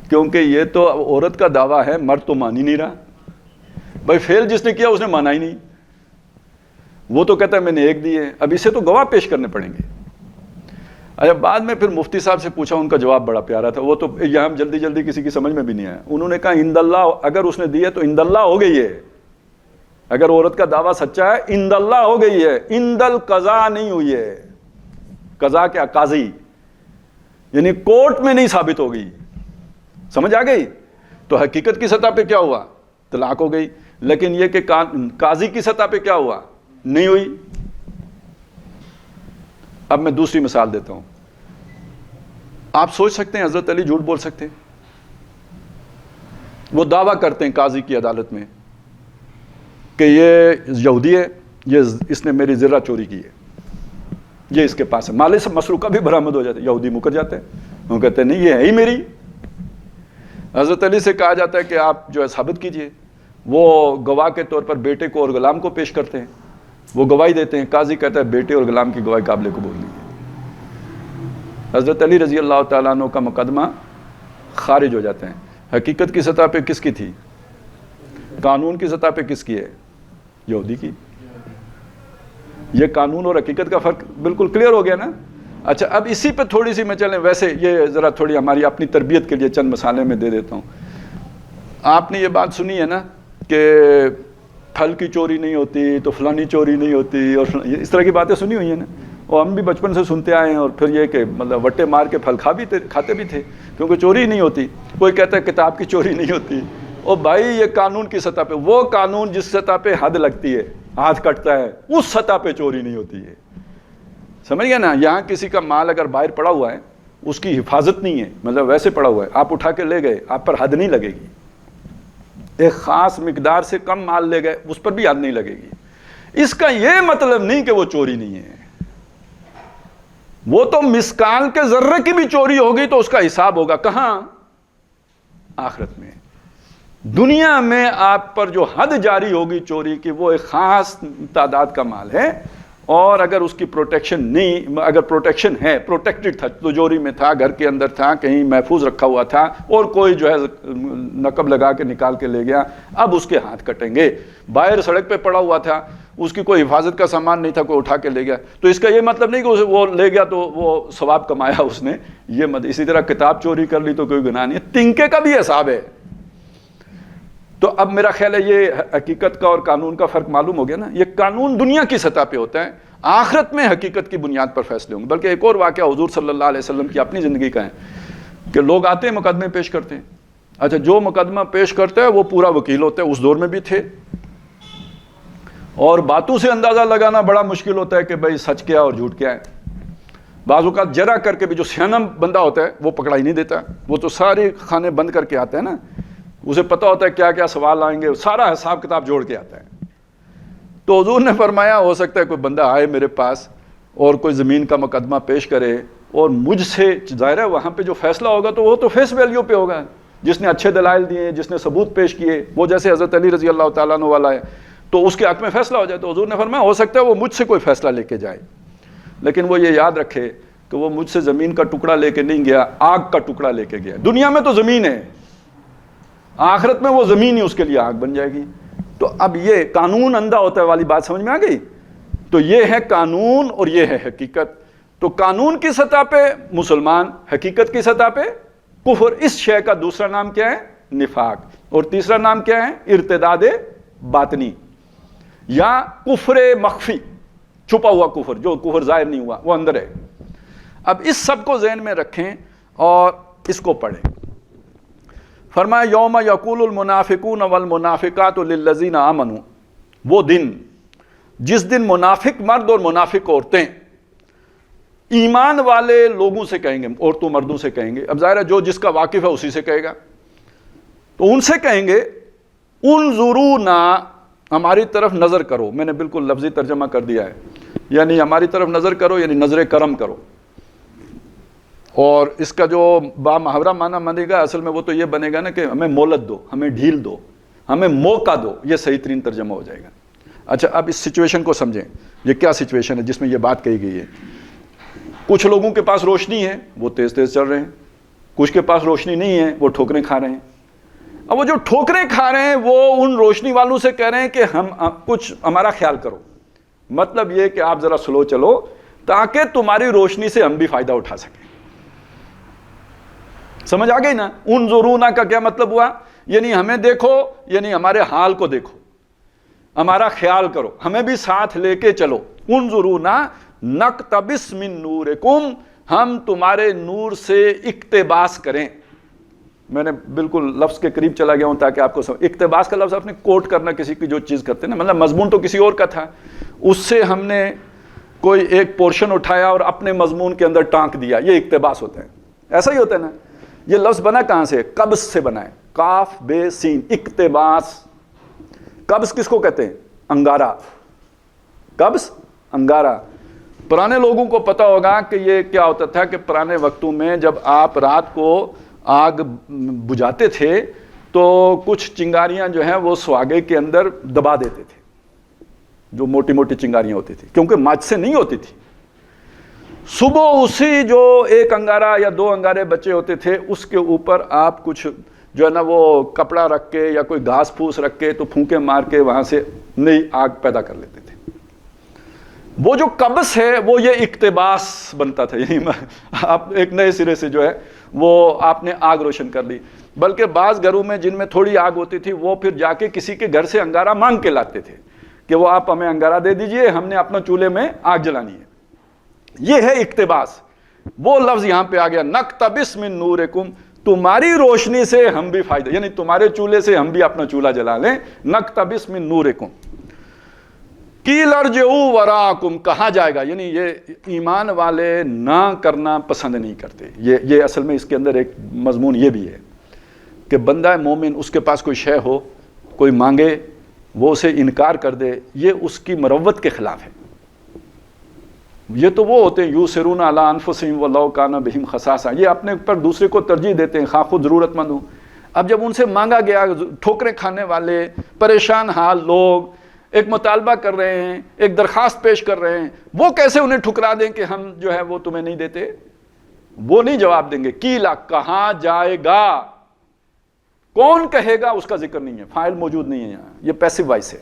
کیونکہ یہ تو عورت کا دعویٰ ہے, مرد تو مان ہی نہیں رہا. بھائی فیل جس نے کیا اس نے مانا ہی نہیں, وہ تو کہتا ہے میں نے ایک دی ہے. اب اسے تو گواہ پیش کرنے پڑیں گے. اچھا بعد میں پھر مفتی صاحب سے پوچھا, ان کا جواب بڑا پیارا تھا, وہ تو یہاں جلدی جلدی کسی کی سمجھ میں بھی نہیں آیا. انہوں نے کہا اند اللہ, اگر اس نے دی ہے تو اند اللہ ہو گئی ہے. اگر عورت کا دعویٰ سچا ہے اند اللہ ہو گئی ہے, اند القضاء نہیں ہوئی ہے. قضاء کیا, قاضی, یعنی کورٹ میں نہیں ثابت ہو گئی. سمجھ آ گئی؟ تو حقیقت کی سطح پہ کیا ہوا, طلاق ہو گئی. لیکن یہ کہ قاضی کی سطح پہ کیا ہوا, نہیں ہوئی. اب میں دوسری مثال دیتا ہوں. آپ سوچ سکتے ہیں حضرت علی جھوٹ بول سکتے ہیں؟ وہ دعویٰ کرتے ہیں قاضی کی عدالت میں کہ یہ یہودی ہے, اس نے میری زرہ چوری کی ہے, یہ اس کے پاس ہے. مال مسروقہ بھی برآمد ہو جاتا ہے, یہودی مکر جاتے ہیں, وہ کہتے ہیں نہیں یہ ہے ہی میری. حضرت علی سے کہا جاتا ہے کہ آپ جو ہے ثابت کیجئے. وہ گواہ کے طور پر بیٹے کو اور غلام کو پیش کرتے ہیں, وہ گواہی دیتے ہیں. قاضی کہتا ہے بیٹے اور غلام کی گواہی قابل قبول نہیں ہے. حضرت علی رضی اللہ تعالیٰ عنہ کا مقدمہ خارج ہو جاتے ہیں. حقیقت کی سطح پہ کس کی تھی, قانون کی سطح پہ کس کی ہے, یہودی کی. یہ قانون اور حقیقت کا فرق بالکل کلیئر ہو گیا نا. اچھا اب اسی پہ تھوڑی سی میں چلیں, ویسے یہ ذرا تھوڑی ہماری اپنی تربیت کے لیے چند مثالیں میں دے دیتا ہوں. آپ نے یہ بات سنی ہے نا کہ پھل کی چوری نہیں ہوتی تو فلانی چوری نہیں ہوتی, اور اس طرح کی باتیں سنی ہوئی ہیں نا, اور ہم بھی بچپن سے سنتے آئے ہیں. اور پھر یہ کہ مطلب وٹے مار کے پھل کھاتے بھی تھے کیونکہ چوری نہیں ہوتی. کوئی کہتا ہے کتاب کی چوری نہیں ہوتی. اور بھائی یہ قانون کی سطح پہ, وہ قانون جس سطح پہ حد لگتی ہے, ہاتھ کٹتا ہے, اس سطح پہ چوری نہیں ہوتی ہے. سمجھ گئے نا. یہاں کسی کا مال اگر باہر پڑا ہوا ہے, اس کی حفاظت نہیں ہے, مطلب ویسے پڑا ہوا ہے, آپ اٹھا کے لے گئے, آپ پر حد نہیں لگے گی. ایک خاص مقدار سے کم مال لے گئے, اس پر بھی حد نہیں لگے گی. اس کا یہ مطلب نہیں کہ وہ چوری نہیں ہے. وہ تو مسکال کے ذرے کی بھی چوری ہوگی تو اس کا حساب ہوگا کہاں, آخرت میں. دنیا میں آپ پر جو حد جاری ہوگی چوری کی, وہ ایک خاص تعداد کا مال ہے, اور اگر اس کی پروٹیکشن نہیں, اگر پروٹیکشن ہے, پروٹیکٹڈ تھا, تجوری میں تھا, گھر کے اندر تھا, کہیں محفوظ رکھا ہوا تھا, اور کوئی جو ہے نقب لگا کے نکال کے لے گیا, اب اس کے ہاتھ کٹیں گے. باہر سڑک پہ پڑا ہوا تھا, اس کی کوئی حفاظت کا سامان نہیں تھا, کوئی اٹھا کے لے گیا, تو اس کا یہ مطلب نہیں کہ وہ لے گیا تو وہ ثواب کمایا اس نے, یہ مطلب. اسی طرح کتاب چوری کر لی تو کوئی گناہ نہیں ہے, تنکے کا بھی حساب ہے. تو اب میرا خیال ہے یہ حقیقت کا اور قانون کا فرق معلوم ہو گیا نا. یہ قانون دنیا کی سطح پہ ہوتا ہے, آخرت میں حقیقت کی بنیاد پر فیصلے ہوں گے. بلکہ ایک اور واقعہ حضور صلی اللہ علیہ وسلم کی اپنی زندگی کا ہے کہ لوگ آتے ہیں مقدمے پیش کرتے ہیں. اچھا جو مقدمہ پیش کرتا ہے وہ پورا وکیل ہوتا ہے, اس دور میں بھی تھے, اور باتوں سے اندازہ لگانا بڑا مشکل ہوتا ہے کہ بھئی سچ کیا اور جھوٹ کیا ہے. بعض اوقات جرا کر کے بھی جو سیانا بندہ ہوتا ہے وہ پکڑا ہی نہیں دیتا, وہ تو سارے خانے بند کر کے آتا ہے نا, اسے پتہ ہوتا ہے کیا کیا سوال آئیں گے, سارا حساب کتاب جوڑ کے آتا ہے. تو حضور نے فرمایا ہو سکتا ہے کوئی بندہ آئے میرے پاس اور کوئی زمین کا مقدمہ پیش کرے, اور مجھ سے, ظاہر ہے وہاں پہ جو فیصلہ ہوگا تو وہ تو فیس ویلیو پہ ہوگا, جس نے اچھے دلائل دیے, جس نے ثبوت پیش کیے, وہ جیسے حضرت علی رضی اللہ تعالیٰ عنہ والا ہے, تو اس کے حق میں فیصلہ ہو جائے. تو حضور نے فرمایا ہو سکتا ہے وہ مجھ سے کوئی فیصلہ لے کے جائے, لیکن وہ یہ یاد رکھے کہ وہ مجھ سے زمین کا ٹکڑا لے کے نہیں گیا, آگ کا ٹکڑا لے کے گیا. دنیا میں تو زمین ہے, آخرت میں وہ زمین ہی اس کے لیے آگ بن جائے گی. تو اب یہ قانون اندھا ہوتا ہے والی بات سمجھ میں آ گئی. تو یہ ہے قانون اور یہ ہے حقیقت. تو قانون کی سطح پہ مسلمان, حقیقت کی سطح پہ کفر. اس شے کا دوسرا نام کیا ہے, نفاق, اور تیسرا نام کیا ہے, ارتداد باطنی یا کفر مخفی, چھپا ہوا کفر, جو کفر ظاہر نہیں ہوا وہ اندر ہے. اب اس سب کو ذہن میں رکھیں اور اس کو پڑھیں. فرمایا یوم یقول المنافقون والمنافقات للذین آمنوا, وہ دن جس دن منافق مرد اور منافق عورتیں ایمان والے لوگوں سے کہیں گے, عورتوں مردوں سے کہیں گے. اب ظاہر ہے جو جس کا واقف ہے اسی سے کہے گا, تو ان سے کہیں گے انظرونا, ہماری طرف نظر کرو. میں نے بالکل لفظی ترجمہ کر دیا ہے, یعنی ہماری طرف نظر کرو, یعنی نظر کرم کرو. اور اس کا جو با محاورہ معنی بنے گا اصل میں وہ تو یہ بنے گا نا کہ ہمیں مہلت دو, ہمیں ڈھیل دو, ہمیں موقع دو، یہ صحیح ترین ترجمہ ہو جائے گا۔ اچھا اب اس سچویشن کو سمجھیں، یہ کیا سچویشن ہے جس میں یہ بات کہی گئی ہے؟ کچھ لوگوں کے پاس روشنی ہے، وہ تیز تیز چل رہے ہیں، کچھ کے پاس روشنی نہیں ہے، وہ ٹھوکریں کھا رہے ہیں۔ اب وہ جو ٹھوکریں کھا رہے ہیں وہ ان روشنی والوں سے کہہ رہے ہیں کہ ہم کچھ ہمارا خیال کرو، مطلب یہ کہ آپ ذرا سلو چلو تاکہ تمہاری روشنی سے ہم بھی فائدہ اٹھا سکیں۔ سمجھ آ گئی نا؟ انظرونا کا کیا مطلب ہوا؟ یعنی ہمیں دیکھو، یعنی ہمارے حال کو دیکھو، ہمارا خیال کرو، ہمیں بھی ساتھ لے کے چلو۔ انظرونا نقتبس من نورکم، ہم تمہارے نور سے اقتباس کریں۔ میں نے بالکل لفظ کے قریب چلا گیا ہوں تاکہ آپ کو اقتباس کا لفظ آپ نے کوٹ کرنا کسی کی جو چیز کرتے ہیں نا، مطلب مضمون تو کسی اور کا تھا، اس سے ہم نے کوئی ایک پورشن اٹھایا اور اپنے مضمون کے اندر ٹانک دیا، یہ اقتباس ہوتا ہے۔ ایسا ہی ہوتا ہے نا؟ یہ لفظ بنا کہاں سے؟ قبض سے بنا ہے، کاف بے سین، اقتباس۔ قبض کس کو کہتے ہیں؟ انگارہ، قبض انگارہ۔ پرانے لوگوں کو پتہ ہوگا کہ یہ کیا ہوتا تھا کہ پرانے وقتوں میں جب آپ رات کو آگ بجھاتے تھے تو کچھ چنگاریاں جو ہیں وہ سواگے کے اندر دبا دیتے تھے، جو موٹی موٹی چنگاریاں ہوتی تھی، کیونکہ ماچ سے نہیں ہوتی تھی۔ صبح اسی جو ایک انگارہ یا دو انگارے بچے ہوتے تھے اس کے اوپر آپ کچھ جو ہے نا وہ کپڑا رکھ کے یا کوئی گھاس پھوس رکھ کے تو پھونکے مار کے وہاں سے نئی آگ پیدا کر لیتے تھے۔ وہ جو قبض ہے وہ یہ اقتباس بنتا تھا، یعنی آپ ایک نئے سرے سے جو ہے وہ آپ نے آگ روشن کر لی۔ بلکہ بعض گھروں میں جن میں تھوڑی آگ ہوتی تھی وہ پھر جا کے کسی کے گھر سے انگارہ مانگ کے لاتے تھے کہ وہ آپ ہمیں انگارہ دے دیجئے، ہم نے اپنا چولہے میں آگ جلانی ہے۔ یہ ہے اقتباس۔ وہ لفظ یہاں پہ آ گیا، نقتبس من نورکم، تمہاری روشنی سے ہم بھی فائدہ، یعنی تمہارے چولہے سے ہم بھی اپنا چولہا جلا لیں۔ نقتبس من نورکم قیل ارجعوا وراءکم، کہا جائے گا، یعنی یہ ایمان والے نہ کرنا پسند نہیں کرتے۔ یہ اصل میں اس کے اندر ایک مضمون یہ بھی ہے کہ بندہ مومن اس کے پاس کوئی شے ہو، کوئی مانگے، وہ اسے انکار کر دے، یہ اس کی مروت کے خلاف ہے۔ یہ تو وہ ہوتے ہیں یوسرون علی انفسہم ولو کان بہم خصاصہ، یہ اپنے اوپر دوسرے کو ترجیح دیتے ہیں خواہ خود ضرورت مند ہوں۔ اب جب ان سے مانگا گیا، ٹھوکریں کھانے والے پریشان حال لوگ ایک مطالبہ کر رہے ہیں، ایک درخواست پیش کر رہے ہیں، وہ کیسے انہیں ٹھکرا دیں کہ ہم جو ہے وہ تمہیں نہیں دیتے؟ وہ نہیں جواب دیں گے۔ کیلا، کہا جائے گا، کون کہے گا اس کا ذکر نہیں ہے، فاعل موجود نہیں ہے یہاں، یہ پیسو وائس ہے،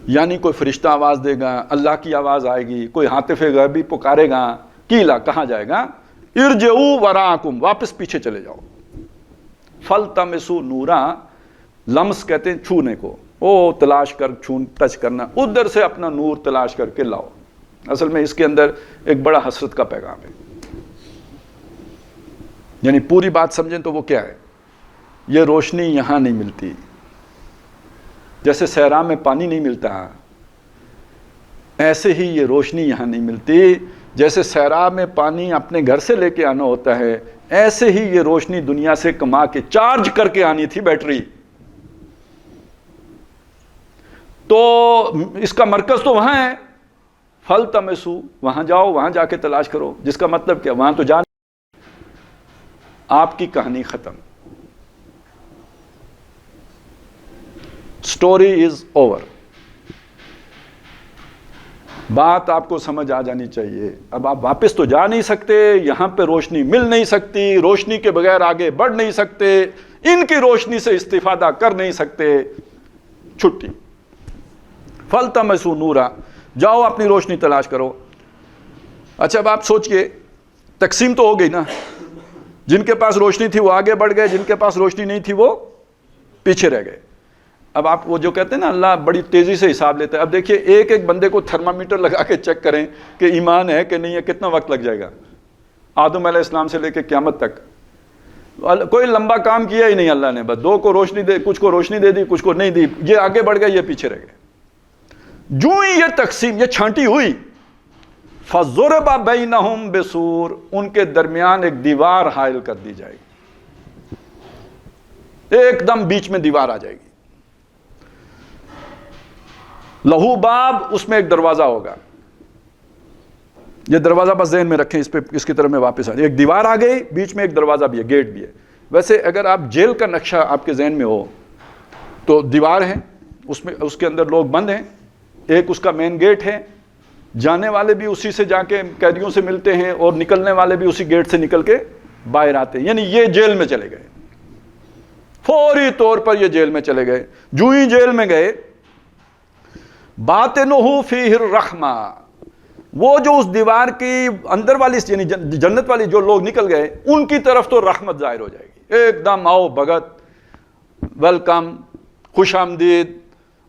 یعنی کوئی فرشتہ آواز دے گا، اللہ کی آواز آئے گی، کوئی ہاتف غیبی پکارے گا۔ کیلا، کہا جائے گا، ارجعوا وراءکم، واپس پیچھے چلے جاؤ۔ فلتمسوا نورا، لمس کہتے ہیں چھونے کو، او تلاش کر، ٹچ کرنا، ادھر سے اپنا نور تلاش کر کے لاؤ۔ اصل میں اس کے اندر ایک بڑا حسرت کا پیغام ہے، یعنی پوری بات سمجھیں تو وہ کیا ہے؟ یہ روشنی یہاں نہیں ملتی، جیسے صحرا میں پانی نہیں ملتا، ایسے ہی یہ روشنی یہاں نہیں ملتی۔ جیسے صحرا میں پانی اپنے گھر سے لے کے آنا ہوتا ہے، ایسے ہی یہ روشنی دنیا سے کما کے چارج کر کے آنی تھی بیٹری۔ تو اس کا مرکز تو وہاں ہے، فلتمسوا، وہاں جاؤ، وہاں جا کے تلاش کرو، جس کا مطلب کیا؟ وہاں تو جان، آپ کی کہانی ختم، سٹوری از اوور۔ بات آپ کو سمجھ آ جانی چاہیے۔ اب آپ واپس تو جا نہیں سکتے، یہاں پہ روشنی مل نہیں سکتی، روشنی کے بغیر آگے بڑھ نہیں سکتے، ان کی روشنی سے استفادہ کر نہیں سکتے، چھٹی۔ فلتمسوا نورا، جاؤ اپنی روشنی تلاش کرو۔ اچھا اب آپ سوچئے، تقسیم تو ہو گئی نا، جن کے پاس روشنی تھی وہ آگے بڑھ گئے، جن کے پاس روشنی نہیں تھی وہ پیچھے رہ گئے۔ اب آپ وہ جو کہتے ہیں نا اللہ بڑی تیزی سے حساب لیتا ہے، اب دیکھیے ایک ایک بندے کو تھرمامیٹر لگا کے چیک کریں کہ ایمان ہے کہ نہیں ہے، کتنا وقت لگ جائے گا؟ آدم علیہ السلام سے لے کے قیامت تک کوئی لمبا کام کیا ہی نہیں اللہ نے، بس دو کو روشنی دے، کچھ کو روشنی دے دی، کچھ کو نہیں دی، یہ آگے بڑھ گئے، یہ پیچھے رہ گئے۔ جو ہی یہ تقسیم، یہ چھانٹی ہوئی، فَضُرِبَ بَيْنَهُمْ بِسُورٍ، ان کے درمیان ایک دیوار حائل کر دی جائے گی، ایک دم بیچ میں دیوار آ جائے گی۔ لہو باب، اس میں ایک دروازہ ہوگا، یہ دروازہ بس ذہن میں رکھیں، اس کی طرف میں واپس آ جائے۔ ایک دیوار آ گئی، بیچ میں ایک دروازہ بھی ہے، گیٹ بھی ہے۔ ویسے اگر آپ جیل کا نقشہ آپ کے ذہن میں ہو تو دیوار ہے، اس کے اندر لوگ بند ہیں، ایک اس کا مین گیٹ ہے، جانے والے بھی اسی سے جا کے قیدیوں سے ملتے ہیں اور نکلنے والے بھی اسی گیٹ سے نکل کے باہر آتے ہیں. یعنی یہ جیل میں چلے گئے، فوری طور پر یہ جیل میں چلے گئے. جو ہی جیل میں گئے، باطنہ فیہ الرحمہ، وہ جو اس دیوار کی اندر والی یعنی جنت والی جو لوگ نکل گئے ان کی طرف تو رحمت ظاہر ہو جائے گی، ایک دم آؤ بھگت، ویلکم، خوش آمدید،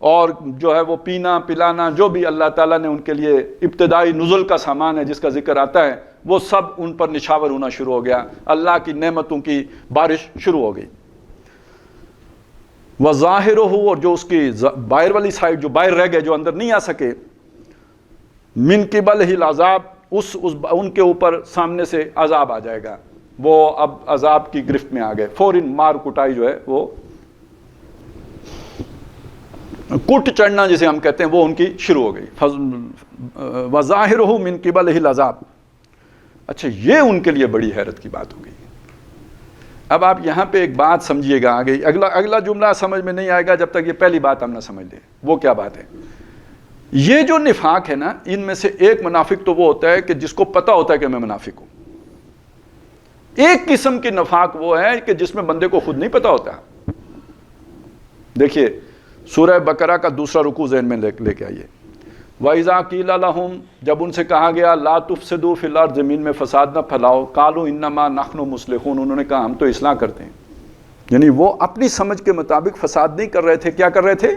اور جو ہے وہ پینا پلانا جو بھی اللہ تعالیٰ نے ان کے لیے ابتدائی نزل کا سامان ہے جس کا ذکر آتا ہے وہ سب ان پر نچھاور ہونا شروع ہو گیا، اللہ کی نعمتوں کی بارش شروع ہو گئی. وَظَاهِرُهُ، اور جو اس کی باہر والی سائڈ جو باہر رہ گئے جو اندر نہیں آ سکے، من قبلہ العذاب، ان کے اوپر سامنے سے عذاب آ جائے گا، وہ اب عذاب کی گرفت میں آ گئے، فوراً مار کٹائی جو ہے وہ کٹ چڑھنا جسے ہم کہتے ہیں وہ ان کی شروع ہو گئی. وَظَاهِرُهُ مِن قِبَلِهِ الْعَذَابُ. اچھا، یہ ان کے لیے بڑی حیرت کی بات ہو گئی. اب آپ یہاں پہ ایک بات سمجھیے گا آگے، اگلا جملہ سمجھ میں نہیں آئے گا جب تک یہ پہلی بات ہم نہ سمجھ لیں. وہ کیا بات ہے؟ یہ جو نفاق ہے نا، ان میں سے ایک منافق تو وہ ہوتا ہے کہ جس کو پتا ہوتا ہے کہ میں منافق ہوں. ایک قسم کی نفاق وہ ہے کہ جس میں بندے کو خود نہیں پتا ہوتا. دیکھیے سورہ بقرہ کا دوسرا رکوع ذہن میں لے کے آئیے. وَإِذَا قِيلَ لَهُمْ، جب ان سے کہا گیا لا تفسدوا فی الارض، زمین میں فساد نہ پھیلاؤ، قالوا انما نحن مصلحون، انہوں نے کہا ہم تو اصلاح کرتے ہیں. یعنی وہ اپنی سمجھ کے مطابق فساد نہیں کر رہے تھے، کیا کر رہے تھے؟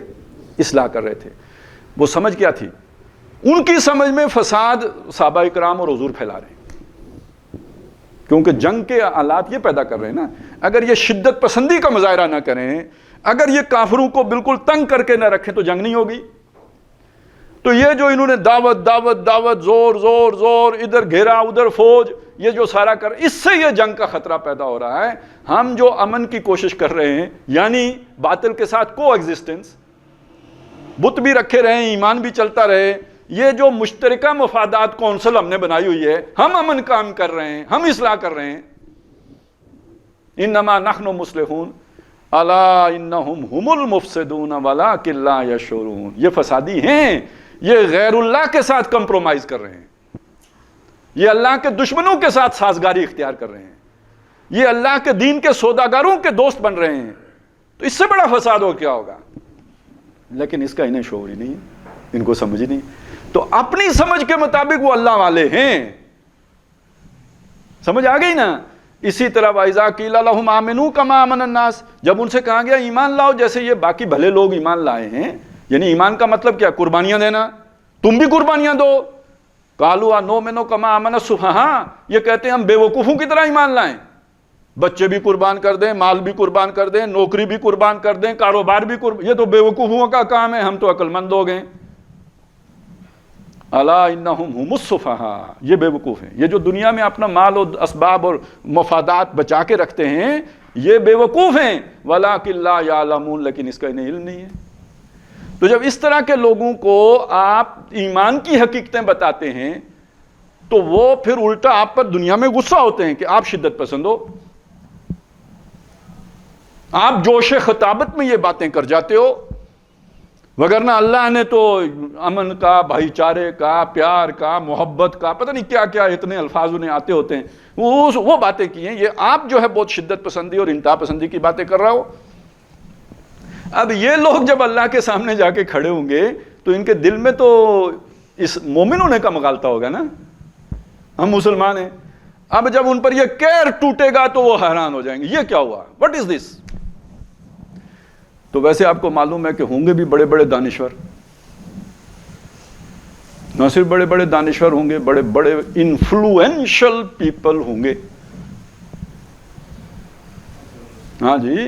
اصلاح کر رہے تھے. وہ سمجھ کیا تھی؟ ان کی سمجھ میں فساد صحابہ کرام اور حضور پھیلا رہے ہیں، کیونکہ جنگ کے حالات یہ پیدا کر رہے ہیں نا. اگر یہ شدت پسندی کا مظاہرہ نہ کریں، اگر یہ کافروں کو بالکل تنگ کر کے نہ رکھیں تو جنگ نہیں ہوگی. تو یہ جو انہوں نے دعوت زور ادھر گھیرا ادھر فوج، یہ جو سارا کر، اس سے یہ جنگ کا خطرہ پیدا ہو رہا ہے. ہم جو امن کی کوشش کر رہے ہیں، یعنی باطل کے ساتھ کو ایگزسٹنس، بت بھی رکھے رہے، ایمان بھی چلتا رہے، یہ جو مشترکہ مفادات کونسل ہم نے بنائی ہوئی ہے، ہم امن کام کر رہے ہیں، ہم اصلاح کر رہے ہیں. انما نحن مصلحون الا انہم هم المفسدون ولکن لا یشعرون. یہ فسادی ہیں، یہ غیر اللہ کے ساتھ کمپرومائز کر رہے ہیں، یہ اللہ کے دشمنوں کے ساتھ سازگاری اختیار کر رہے ہیں، یہ اللہ کے دین کے سوداگروں کے دوست بن رہے ہیں. تو اس سے بڑا فساد ہو کیا ہوگا؟ لیکن اس کا انہیں شعور ہی نہیں ہے، ان کو سمجھ ہی نہیں. تو اپنی سمجھ کے مطابق وہ اللہ والے ہیں. سمجھ آ گئی نا؟ اسی طرح وَإِذَا قِيلَ لَهُمْ آمِنُوا كَمَا آمَنَ النَّاسُ، جب ان سے کہا گیا ایمان لاؤ جیسے یہ باقی بھلے لوگ ایمان لائے ہیں. یعنی ایمان کا مطلب کیا؟ قربانیاں دینا، تم بھی قربانیاں دو. قَالُوا أَنُؤْمِنُ كَمَا آمَنَ السُّفَهَاءُ، یہ کہتے ہیں ہم بے وقوفوں کی طرح ایمان لائیں، بچے بھی قربان کر دیں، مال بھی قربان کر دیں، نوکری بھی قربان کر دیں، کاروبار بھی قربان، یہ تو بے وقوفوں کا کام ہے، ہم تو عقل مند لوگ ہیں. الا انہم هم السفہاء، یہ بے وقوف ہیں. یہ جو دنیا میں اپنا مال اور اسباب اور مفادات بچا کے رکھتے ہیں یہ بے وقوف ہیں. ولکن لا یعلمون، لیکن اس کا انہیں علم نہیں ہے. تو جب اس طرح کے لوگوں کو آپ ایمان کی حقیقتیں بتاتے ہیں تو وہ پھر الٹا آپ پر دنیا میں غصہ ہوتے ہیں کہ آپ شدت پسند ہو، آپ جوش خطابت میں یہ باتیں کر جاتے ہو، وگرنہ اللہ نے تو امن کا، بھائی چارے کا، پیار کا، محبت کا، پتہ نہیں کیا کیا اتنے الفاظ انہیں آتے ہوتے ہیں، وہ باتیں کی ہیں. یہ آپ جو ہے بہت شدت پسندی اور انتہا پسندی کی باتیں کر رہا ہو. اب یہ لوگ جب اللہ کے سامنے جا کے کھڑے ہوں گے تو ان کے دل میں تو اس مومن ہونے کا مغالطہ ہوگا نا، ہم مسلمان ہیں. اب جب ان پر یہ کیر ٹوٹے گا تو وہ حیران ہو جائیں گے، یہ کیا ہوا، واٹ از دس. تو ویسے آپ کو معلوم ہے کہ ہوں گے بھی بڑے بڑے دانشور، نہ صرف بڑے بڑے دانشور ہوں گے، بڑے بڑے انفلوئنشل پیپل ہوں گے. ہاں جی،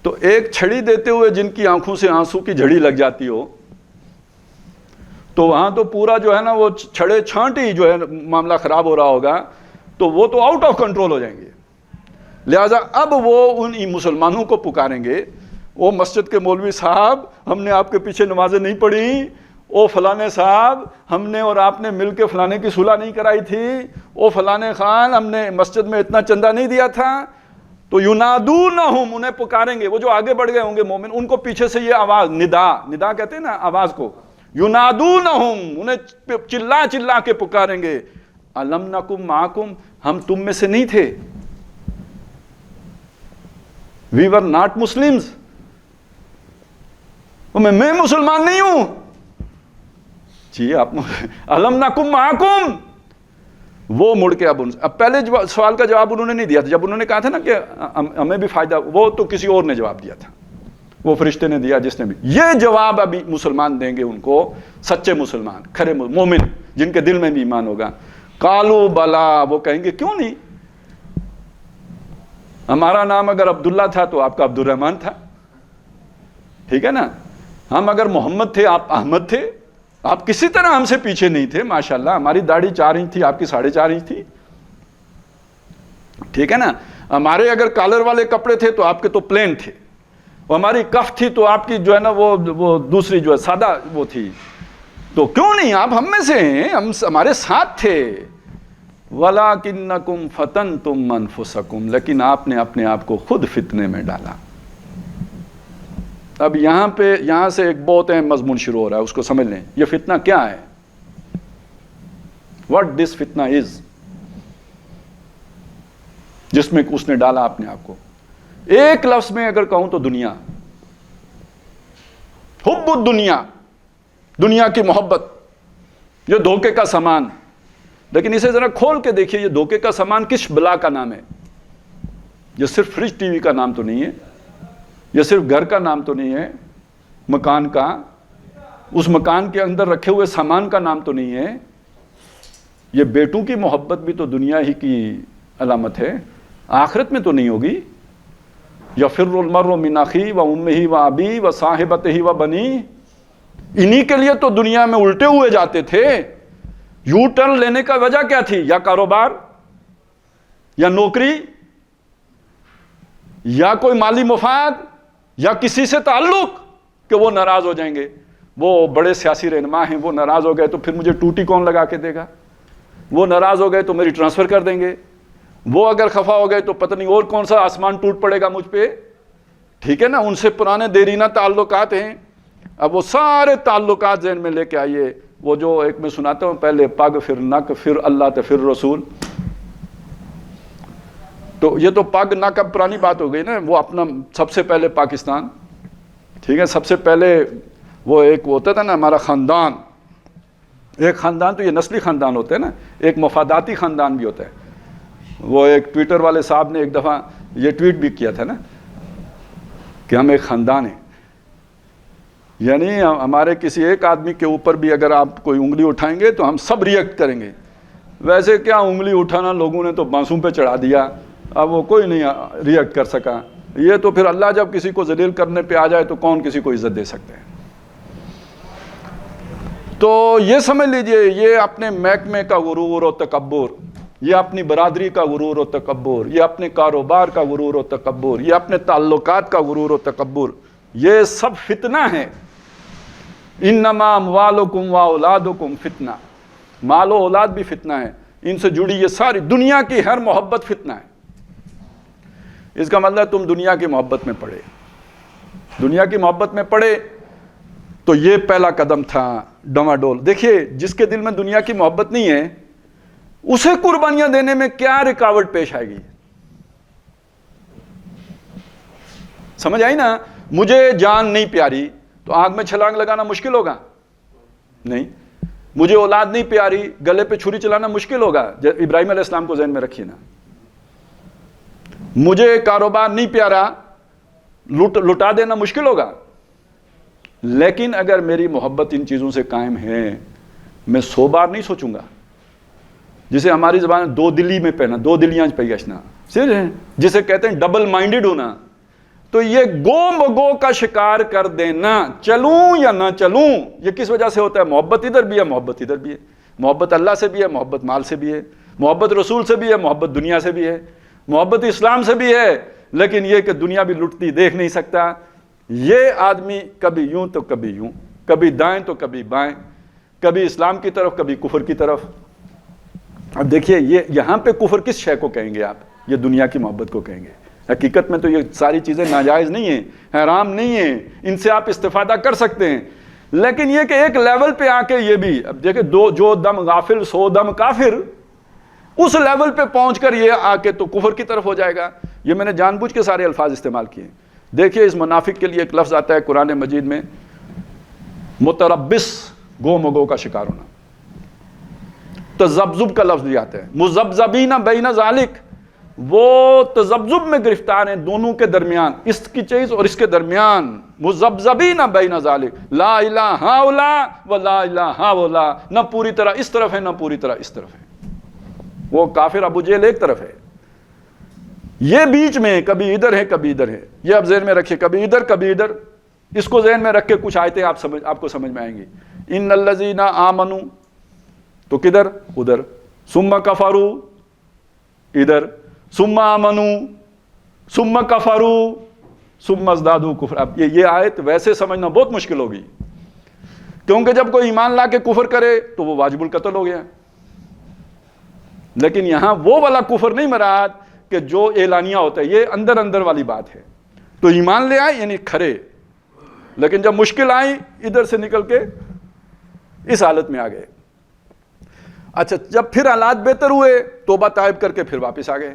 تو ایک چھڑی دیتے ہوئے جن کی آنکھوں سے آنسو کی جھڑی لگ جاتی ہو تو وہاں تو پورا جو ہے نا وہ چھڑے چھانٹی جو ہے معاملہ خراب ہو رہا ہوگا، تو وہ تو آؤٹ آف کنٹرول ہو جائیں گے. لہذا اب وہ ان مسلمانوں کو پکاریں گے، او مسجد کے مولوی صاحب ہم نے آپ کے پیچھے نمازیں نہیں پڑھی، او فلانے صاحب ہم نے اور آپ نے مل کے فلانے کی صلح نہیں کرائی تھی، او فلانے خان ہم نے مسجد میں اتنا چندہ نہیں دیا تھا. تو ینادونہم، انہیں پکاریں گے، وہ جو آگے بڑھ گئے ہوں گے مومن، ان کو پیچھے سے یہ آواز، ندا کہتے ہیں نا آواز کو، ینادونہم، انہیں چلا چلا کے پکاریں گے، الم نکم معکم، ہم تم میں سے نہیں تھے، وی ور ناٹ مسلمز، میں مسلمان نہیں ہوں جی، آپ الم نکم معکم. وہ مڑ کے اب پہلے سوال کا جواب انہوں نے نہیں دیا تھا، جب انہوں نے کہا تھا نا کہ ہمیں بھی فائدہ، وہ تو کسی اور نے جواب دیا تھا، وہ فرشتے نے دیا جس نے بھی. یہ جواب ابھی مسلمان دیں گے ان کو، سچے مسلمان، کھرے مومن، جن کے دل میں بھی ایمان ہوگا. قالوا بلا، وہ کہیں گے کیوں نہیں، ہمارا نام اگر عبداللہ تھا تو آپ کا عبد الرحمن تھا، ٹھیک ہے نا، ہم اگر محمد تھے آپ احمد تھے، آپ کسی طرح ہم سے پیچھے نہیں تھے، ماشاءاللہ ہماری داڑھی 4 انچ تھی، آپ کی 4.5 انچ تھی، ٹھیک ہے نا، ہمارے اگر کالر والے کپڑے تھے تو آپ کے تو پلین تھے، وہ ہماری کف تھی تو آپ کی جو ہے نا وہ دوسری جو ہے سادہ وہ تھی، تو کیوں نہیں، آپ ہم میں سے ہیں، ہم ہمارے ساتھ تھے. وَلَكِنَّكُمْ فَتَنْتُمْ أَنفُسَكُمْ، لیکن آپ نے اپنے آپ کو خود فتنے میں ڈالا. اب یہاں سے ایک بہت اہم مضمون شروع ہو رہا ہے، اس کو سمجھ لیں. یہ فتنہ کیا ہے؟ What this فتنہ is، جس میں اس نے ڈالا اپنے آپ کو. ایک لفظ میں اگر کہوں تو دنیا، حب الدنیا، دنیا کی محبت، یہ دھوکے کا سامان. لیکن اسے ذرا کھول کے دیکھیے، یہ دھوکے کا سامان کس بلا کا نام ہے؟ یہ صرف فریج ٹی وی کا نام تو نہیں ہے، یہ صرف گھر کا نام تو نہیں ہے، مکان کا، اس مکان کے اندر رکھے ہوئے سامان کا نام تو نہیں ہے. یہ بیٹوں کی محبت بھی تو دنیا ہی کی علامت ہے، آخرت میں تو نہیں ہوگی. یفر المرء من اخیہ و امہ و ابیہ و صاحبتہ و بنیہ، انہی کے لیے تو دنیا میں الٹے ہوئے جاتے تھے. یو ٹرن لینے کا وجہ کیا تھی؟ یا کاروبار، یا نوکری، یا کوئی مالی مفاد، یا کسی سے تعلق کہ وہ ناراض ہو جائیں گے. وہ بڑے سیاسی رہنما ہیں، وہ ناراض ہو گئے تو پھر مجھے ٹوٹی کون لگا کے دے گا، وہ ناراض ہو گئے تو میری ٹرانسفر کر دیں گے، وہ اگر خفا ہو گئے تو پتہ نہیں اور کون سا آسمان ٹوٹ پڑے گا مجھ پہ، ٹھیک ہے نا. ان سے پرانے دیرینہ تعلقات ہیں. اب وہ سارے تعلقات ذہن میں لے کے آئیے. وہ جو ایک میں سناتا ہوں، پہلے پگ، پھر نک، پھر اللہ تو پھر رسول. تو یہ تو پگ نک اب پرانی بات ہو گئی نا. وہ اپنا سب سے پہلے پاکستان، ٹھیک ہے، سب سے پہلے وہ ایک ہوتا تھا نا ہمارا خاندان. ایک خاندان تو یہ نسلی خاندان ہوتے ہیں نا، ایک مفاداتی خاندان بھی ہوتا ہے. وہ ایک ٹویٹر والے صاحب نے ایک دفعہ یہ ٹویٹ بھی کیا تھا نا کہ ہم ایک خاندان ہیں، یعنی ہمارے کسی ایک آدمی کے اوپر بھی اگر آپ کوئی انگلی اٹھائیں گے تو ہم سب ریئیکٹ کریں گے. ویسے کیا انگلی اٹھانا، لوگوں نے تو بانسوں پہ چڑھا دیا، اب وہ کوئی نہیں ریئیکٹ کر سکا. یہ تو پھر اللہ جب کسی کو ذلیل کرنے پہ آ جائے تو کون کسی کو عزت دے سکتے ہیں. تو یہ سمجھ لیجئے، یہ اپنے محکمے کا غرور و تکبر، یہ اپنی برادری کا غرور و تکبر، یہ اپنے کاروبار کا غرور و تکبر، یہ اپنے تعلقات کا غرور و تکبر، یہ سب فتنہ ہے. انما اموالکم و اولادکم فتنہ، مال و اولاد بھی فتنہ ہے. ان سے جڑی یہ ساری دنیا کی ہر محبت فتنہ ہے. اس کا مطلب تم دنیا کی محبت میں پڑے، دنیا کی محبت میں پڑے تو یہ پہلا قدم تھا ڈماڈول. دیکھیے جس کے دل میں دنیا کی محبت نہیں ہے اسے قربانیاں دینے میں کیا رکاوٹ پیش آئے گی؟ سمجھ آئی نا. مجھے جان نہیں پیاری تو آگ میں چھلانگ لگانا مشکل ہوگا؟ نہیں. مجھے اولاد نہیں پیاری، گلے پہ چھری چلانا مشکل ہوگا؟ ابراہیم علیہ السلام کو ذہن میں رکھیے نا. مجھے کاروبار نہیں پیارا، لٹا دینا مشکل ہوگا. لیکن اگر میری محبت ان چیزوں سے قائم ہے، میں 100 بار نہیں سوچوں گا. جسے ہماری زبان میں دو دلی میں پہنا، دو دلیاں پہ گشنا، جسے کہتے ہیں ڈبل مائنڈڈ ہونا. تو یہ گو مگو کا شکار کر دینا، چلوں یا نہ چلوں. یہ کس وجہ سے ہوتا ہے؟ محبت ادھر بھی ہے، محبت ادھر بھی ہے. محبت اللہ سے بھی ہے، محبت مال سے بھی ہے، محبت رسول سے بھی ہے، محبت دنیا سے بھی ہے، محبت اسلام سے بھی ہے. لیکن یہ کہ دنیا بھی لٹتی دیکھ نہیں سکتا. یہ آدمی کبھی یوں تو کبھی یوں، کبھی دائیں تو کبھی بائیں، کبھی اسلام کی طرف کبھی کفر کی طرف. اب دیکھیے یہاں پہ کفر کس شے کو کہیں گے آپ؟ یہ دنیا کی محبت کو کہیں گے. حقیقت میں تو یہ ساری چیزیں ناجائز نہیں ہیں، حرام نہیں ہیں، ان سے آپ استفادہ کر سکتے ہیں، لیکن یہ کہ ایک لیول پہ آ کے یہ بھی، اب دیکھیں جو دم غافل سو دم کافر، اس لیول پہ پہنچ کر یہ آ کے تو کفر کی طرف ہو جائے گا۔ یہ میں نے جان بوجھ کے سارے الفاظ استعمال کیے۔ دیکھیے اس منافق کے لیے ایک لفظ آتا ہے قرآن مجید میں، متربص، گو مگو کا شکار ہونا۔ تذبذب کا لفظ بھی آتا ہے، مذبذبین بین ذالک، وہ تذبذب میں گرفتار ہیں دونوں کے درمیان، اس کی چیز اور اس کے درمیان، مذبذبین بین ذالک، لا الہ ہاؤلا و لا الہ ہاؤلا، نہ پوری طرح اس طرف ہے نہ پوری طرح اس طرف ہے۔ وہ کافر ابو جہل ایک طرف ہے، یہ بیچ میں ہے، کبھی ادھر ہے کبھی ادھر ہے۔ یہ آپ ذہن میں رکھیے، کبھی ادھر کبھی ادھر، اس کو ذہن میں رکھ کے کچھ آیتیں آپ کو سمجھ میں آئیں گی۔ ان الذین آمنوا، تو کدھر؟ ادھر، ثم کفروا ادھر، ثم آمنوا ثم کفروا ثم ازدادوا کفرا۔ اب یہ آیت ویسے سمجھنا بہت مشکل ہوگی، کیونکہ جب کوئی ایمان لا کے کفر کرے تو وہ واجب القتل ہو گیا، لیکن یہاں وہ والا کفر نہیں مراد کہ جو اعلانیہ ہوتا ہے، یہ اندر اندر والی بات ہے۔ تو ایمان لے آئے یعنی کھڑے، لیکن جب مشکل آئی ادھر سے نکل کے اس حالت میں آ گئے۔ اچھا، جب پھر حالات بہتر ہوئے توبہ طائب کر کے پھر واپس آ گئے،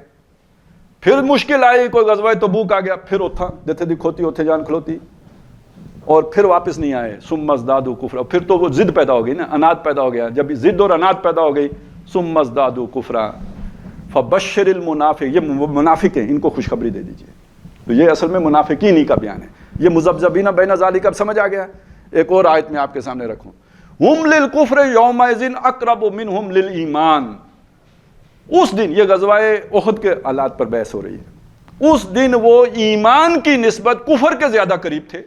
پھر مشکل آئی، کوئی غزوہ تبوک آ گیا، پھر اتھا جتھے دی کھوتی اتھے جان کھلوتی، اور پھر واپس نہیں آئے۔ ثم ازدادوا کفرا، پھر تو وہ ضد پیدا ہو گئی نا، اناد پیدا ہو گیا۔ جب ضد اور اناد پیدا ہو گئی، ثم ازدادوا کفرا فبشر المنافق، یہ منافق ہیں، ان کو خوشخبری دے دیجئے۔ تو یہ اصل میں منافقین ہی کا بیان ہے۔ یہ مذبذبین بین ذالک اب سمجھ آ گیا۔ ایک اور آیت میں آپ کے سامنے رکھوں، ہم للکفر یومئذ اقرب منہم للایمان۔ اس دن، یہ غزوہ احد کے حالات پر بحث ہو رہی ہے، اس دن وہ ایمان کی نسبت کفر کے زیادہ قریب تھے۔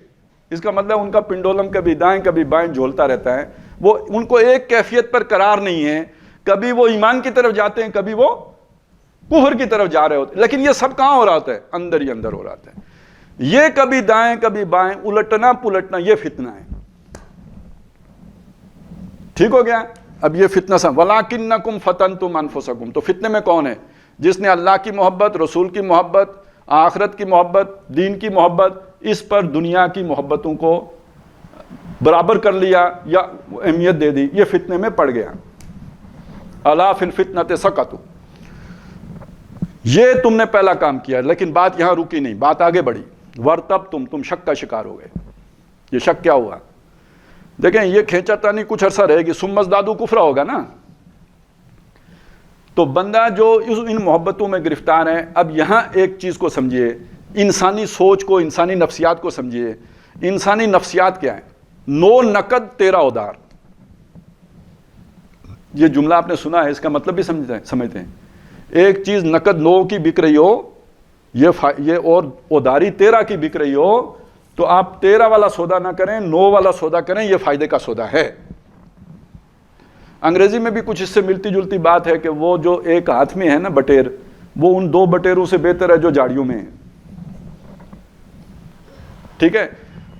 اس کا مطلب ان کا پنڈولم کبھی دائیں کبھی بائیں جھولتا رہتا ہے، وہ ان کو ایک کیفیت پر قرار نہیں ہے، کبھی وہ ایمان کی طرف جاتے ہیں کبھی وہ کفر کی طرف جا رہے ہوتے ہیں۔ لیکن یہ سب کہاں ہو رہا ہوتا ہے؟ اندر ہی اندر ہو رہا ہوتا ہے۔ یہ کبھی دائیں کبھی بائیں، الٹنا پلٹنا، یہ فتنہ ہے۔ ٹھیک ہو گیا؟ اب یہ فتنہ وَلَٰكِنَّكُمْ فَتَنْتُمْ أَنفُسَكُمْ، تو فتنے میں کون ہے؟ جس نے اللہ کی محبت، رسول کی محبت، آخرت کی محبت، دین کی محبت، اس پر دنیا کی محبتوں کو برابر کر لیا یا اہمیت دے دی، یہ فتنے میں پڑ گیا۔ أَلَا فِي الْفِتْنَةِ سَقَطُوا، یہ تم نے پہلا کام کیا، لیکن بات یہاں رکی نہیں، بات آگے بڑھی۔ وَارْتَبْتُمْ، تم شک کا شکار ہو گئے۔ یہ شک کیا ہوا؟ دیکھیں یہ کھینچا تانی کچھ عرصہ رہے گی، ثم ازدادوا کفرا ہوگا نا۔ تو بندہ جو ان محبتوں میں گرفتار ہے، اب یہاں ایک چیز کو سمجھیے، انسانی سوچ کو، انسانی نفسیات کو سمجھیے۔ انسانی نفسیات کیا ہے؟ نو نقد تیرا ادار، یہ جملہ آپ نے سنا ہے، اس کا مطلب بھی سمجھتے ہیں۔ ایک چیز نقد نو کی بک رہی ہو، یہ اور اداری تیرہ کی بک رہی ہو، تو آپ تیرہ والا سودا نہ کریں، نو والا سودا کریں، یہ فائدے کا سودا ہے۔ انگریزی میں بھی کچھ اس سے ملتی جلتی بات ہے کہ وہ جو ایک ہاتھ میں ہے نا بٹیر، وہ ان دو بٹیروں سے بہتر ہے جو جاڑیوں میں ہیں۔ ٹھیک ہے؟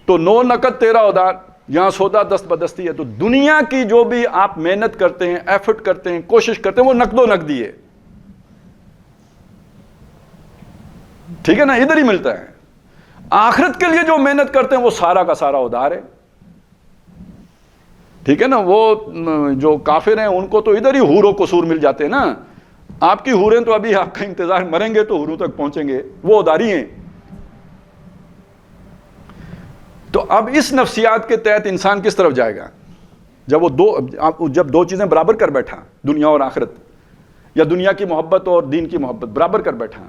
تو نو نقد تیرہ ادار، یہاں سودا دست بدستی ہے۔ تو دنیا کی جو بھی آپ محنت کرتے ہیں، ایفرٹ کرتے ہیں، کوشش کرتے ہیں، وہ نقد و نقدی ہے۔ ٹھیک ہے نا؟ ادھر ہی ملتا ہے۔ آخرت کے لیے جو محنت کرتے ہیں وہ سارا کا سارا ادھار ہے۔ ٹھیک ہے نا؟ وہ جو کافر ہیں ان کو تو ادھر ہی حور و قصور مل جاتے ہیں نا۔ آپ کی حوریں تو ابھی آپ کا انتظار، مریں گے تو حوروں تک پہنچیں گے، وہ اداری ہیں۔ تو اب اس نفسیات کے تحت انسان کس طرف جائے گا؟ جب دو چیزیں برابر کر بیٹھا، دنیا اور آخرت، یا دنیا کی محبت اور دین کی محبت برابر کر بیٹھا،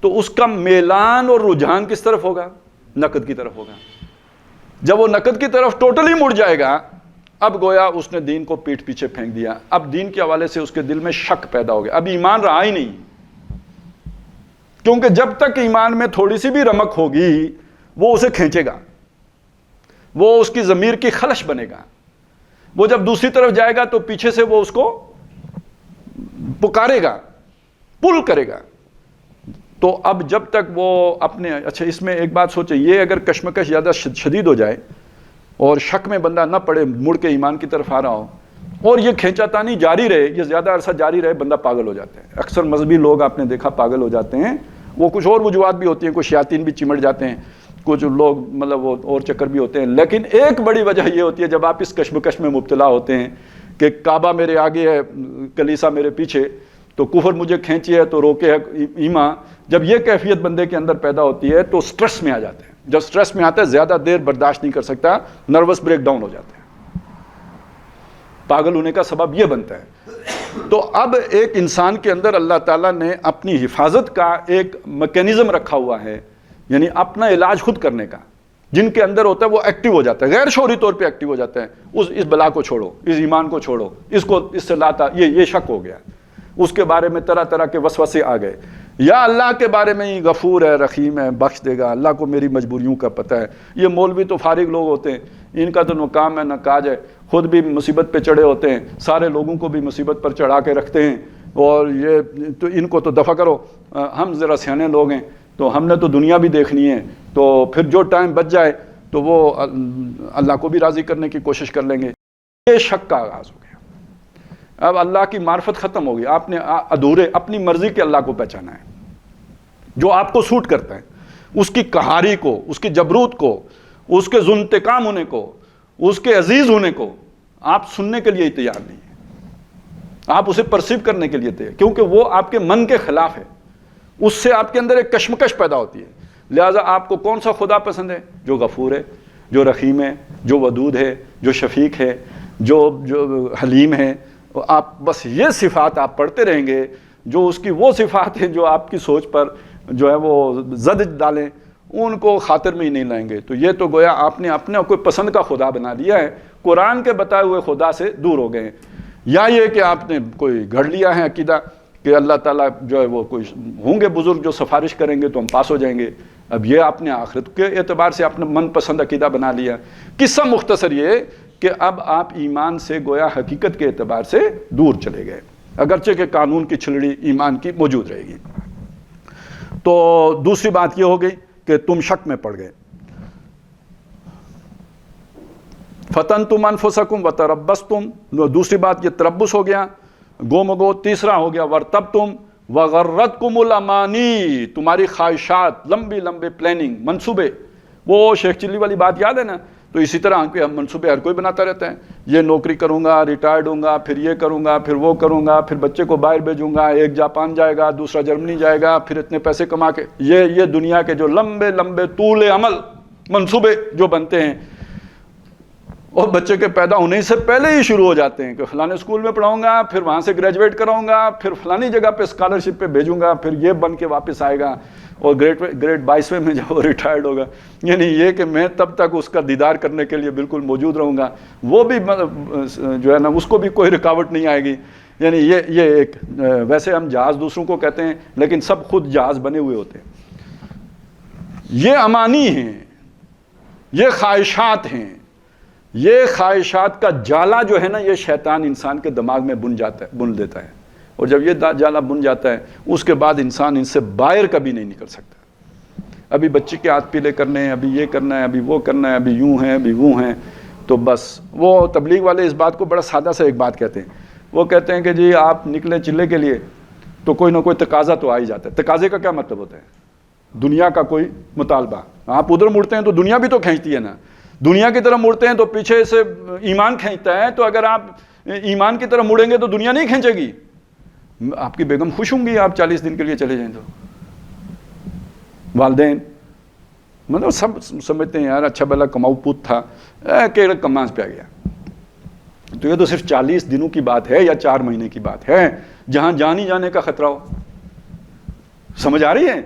تو اس کا میلان اور رجحان کس طرف ہوگا؟ نقد کی طرف ہوگا۔ جب وہ نقد کی طرف ٹوٹلی مڑ جائے گا، اب گویا اس نے دین کو پیٹھ پیچھے پھینک دیا۔ اب دین کے حوالے سے اس کے دل میں شک پیدا ہو گیا، اب ایمان رہا ہی نہیں، کیونکہ جب تک ایمان میں تھوڑی سی بھی رمق ہوگی وہ اسے کھینچے گا، وہ اس کی ضمیر کی خلش بنے گا۔ وہ جب دوسری طرف جائے گا تو پیچھے سے وہ اس کو پکارے گا، پل کرے گا۔ تو اب جب تک وہ اپنے، اچھا اس میں ایک بات سوچے، یہ اگر کشمکش زیادہ شدید ہو جائے اور شک میں بندہ نہ پڑے، مڑ کے ایمان کی طرف آ رہا ہو، اور یہ کھینچا تانی جاری رہے، یہ زیادہ عرصہ جاری رہے، بندہ پاگل ہو جاتا ہے۔ اکثر مذہبی لوگ آپ نے دیکھا پاگل ہو جاتے ہیں، وہ کچھ اور وجوہات بھی ہوتی ہیں, کچھ شیاطین بھی چمٹ جاتے ہیں, کچھ لوگ مطلب وہ اور چکر بھی ہوتے ہیں, لیکن ایک بڑی وجہ یہ ہوتی ہے جب آپ اس کشمکش میں مبتلا ہوتے ہیں کہ کعبہ میرے آگے ہے, کلیسا میرے پیچھے, تو کفر مجھے کھینچی ہے تو روکے ہے ایمان, جب یہ کیفیت بندے کے اندر پیدا ہوتی ہے تو سٹریس میں آ جاتے ہیں. جب سٹریس میں آتا ہے زیادہ دیر برداشت نہیں کر سکتا, نروس بریک ڈاؤن ہو جاتے ہیں, پاگل ہونے کا سبب یہ بنتا ہے. تو اب ایک انسان کے اندر اللہ تعالیٰ نے اپنی حفاظت کا ایک میکینزم رکھا ہوا ہے, یعنی اپنا علاج خود کرنے کا. جن کے اندر ہوتا ہے وہ ایکٹیو ہو جاتا ہے, غیر شعوری طور پہ ایکٹیو ہو جاتا ہے. اس بلا کو چھوڑو, اس ایمان کو چھوڑو, اس سے لاتا یہ شک ہو گیا, اس کے بارے میں طرح طرح کے وسوسے آ گئے, یا اللہ کے بارے میں ہی غفور ہے, رحیم ہے, بخش دے گا, اللہ کو میری مجبوریوں کا پتہ ہے. یہ مولوی تو فارغ لوگ ہوتے ہیں, ان کا تو نہ کام ہے نہ کاج ہے, خود بھی مصیبت پہ چڑھے ہوتے ہیں, سارے لوگوں کو بھی مصیبت پر چڑھا کے رکھتے ہیں, اور یہ تو ان کو تو دفع کرو, ہم ذرا سیانے لوگ ہیں تو ہم نے تو دنیا بھی دیکھنی ہے, تو پھر جو ٹائم بچ جائے تو وہ اللہ کو بھی راضی کرنے کی کوشش کر لیں گے. یہ شک کا آغاز ہو گیا. اب اللہ کی معرفت ختم ہوگی, آپ نے ادھورے اپنی مرضی کے اللہ کو پہچانا ہے جو آپ کو سوٹ کرتا ہے, اس کی قہاری کو, اس کی جبروت کو, اس کے ذو انتقام ہونے کو, اس کے عزیز ہونے کو آپ سننے کے لیے ہی تیار نہیں ہیں, آپ اسے پرسیو کرنے کے لیے تیار, کیونکہ وہ آپ کے من کے خلاف ہے, اس سے آپ کے اندر ایک کشمکش پیدا ہوتی ہے. لہٰذا آپ کو کون سا خدا پسند ہے؟ جو غفور ہے, جو رحیم ہے, جو ودود ہے, جو شفیق ہے, جو حلیم ہے. آپ بس یہ صفات آپ پڑھتے رہیں گے, جو اس کی وہ صفات ہیں جو آپ کی سوچ پر جو ہے وہ زد ڈالیں, ان کو خاطر میں ہی نہیں لائیں گے. تو یہ تو گویا آپ نے اپنے کوئی پسند کا خدا بنا لیا ہے, قرآن کے بتائے ہوئے خدا سے دور ہو گئے ہیں. یا یہ کہ آپ نے کوئی گھڑ لیا ہے عقیدہ کہ اللہ تعالیٰ جو ہے وہ کوئی ہوں گے بزرگ جو سفارش کریں گے تو ہم پاس ہو جائیں گے. اب یہ آپ نے آخرت کے اعتبار سے اپنا من پسند عقیدہ بنا لیا. قصہ مختصر یہ کہ اب آپ ایمان سے گویا حقیقت کے اعتبار سے دور چلے گئے, اگرچہ کہ قانون کی چھلڑی ایمان کی موجود رہے گی. تو دوسری بات یہ ہو گئی کہ تم شک میں پڑ گئے. فتنتم انفسکم وتربصتم, دوسری بات یہ تربص ہو گیا, گو مگو. تیسرا ہو گیا ورتبتم وغرتکم الامانی, تمہاری خواہشات, لمبی لمبے پلاننگ, منصوبے. وہ شیخ چلی والی بات یاد ہے نا؟ تو اسی طرح منصوبے ہر کوئی بناتا رہتا ہے, یہ نوکری کروں گا, ریٹائرڈ ہوں گا, پھر یہ کروں گا, پھر وہ کروں گا, پھر بچے کو باہر بھیجوں گا, ایک جاپان جائے گا, دوسرا جرمنی جائے گا, پھر اتنے پیسے کما کے, یہ دنیا کے جو لمبے لمبے طول عمل منصوبے جو بنتے ہیں, اور بچے کے پیدا ہونے سے پہلے ہی شروع ہو جاتے ہیں کہ فلانے اسکول میں پڑھاؤں گا, پھر وہاں سے گریجویٹ کراؤں گا, پھر فلانی جگہ پہ اسکالرشپ پہ بھیجوں گا, پھر یہ بن کے واپس آئے گا, اور گریڈ 22ویں میں جب وہ ریٹائرڈ ہوگا, یعنی یہ کہ میں تب تک اس کا دیدار کرنے کے لیے بالکل موجود رہوں گا, وہ بھی جو ہے نا اس کو بھی کوئی رکاوٹ نہیں آئے گی. یعنی یہ ایک, ویسے ہم جہاز دوسروں کو کہتے ہیں لیکن سب خود جہاز بنے ہوئے ہوتے ہیں. یہ امانی ہیں, یہ خواہشات ہیں. یہ خواہشات کا جالا جو ہے نا, یہ شیطان انسان کے دماغ میں بن دیتا ہے, اور جب یہ جالا بن جاتا ہے اس کے بعد انسان ان سے باہر کبھی نہیں نکل سکتا. ابھی بچے کے ہاتھ پیلے کرنے ہیں, ابھی یہ کرنا ہے, ابھی وہ کرنا ہے, ابھی یوں ہیں, ابھی وہ ہیں. تو بس وہ تبلیغ والے اس بات کو بڑا سادہ سا ایک بات کہتے ہیں. وہ کہتے ہیں کہ جی آپ نکلے چلے کے لیے تو کوئی نہ کوئی تقاضا تو آ ہی جاتا ہے. تقاضے کا کیا مطلب ہوتا ہے؟ دنیا کا کوئی مطالبہ. آپ ادھر مڑتے ہیں تو دنیا بھی تو کھینچتی ہے نا, دنیا کی طرف مڑتے ہیں تو پیچھے سے ایمان کھینچتا ہے. تو اگر آپ ایمان کی طرف مڑیں گے تو دنیا نہیں کھینچے گی. آپ کی بیگم خوش ہوں گی آپ 40 دن کے لیے چلے جائیں تو. والدین مطلب سب سمجھتے ہیں یار اچھا بھلا کماؤ پوت تھا, کہ کمانس پہ آ گیا. تو یہ تو صرف 40 دنوں کی بات ہے یا 4 مہینے کی بات ہے, جہاں جان ہی جانے کا خطرہ ہو. سمجھ آ رہی ہے؟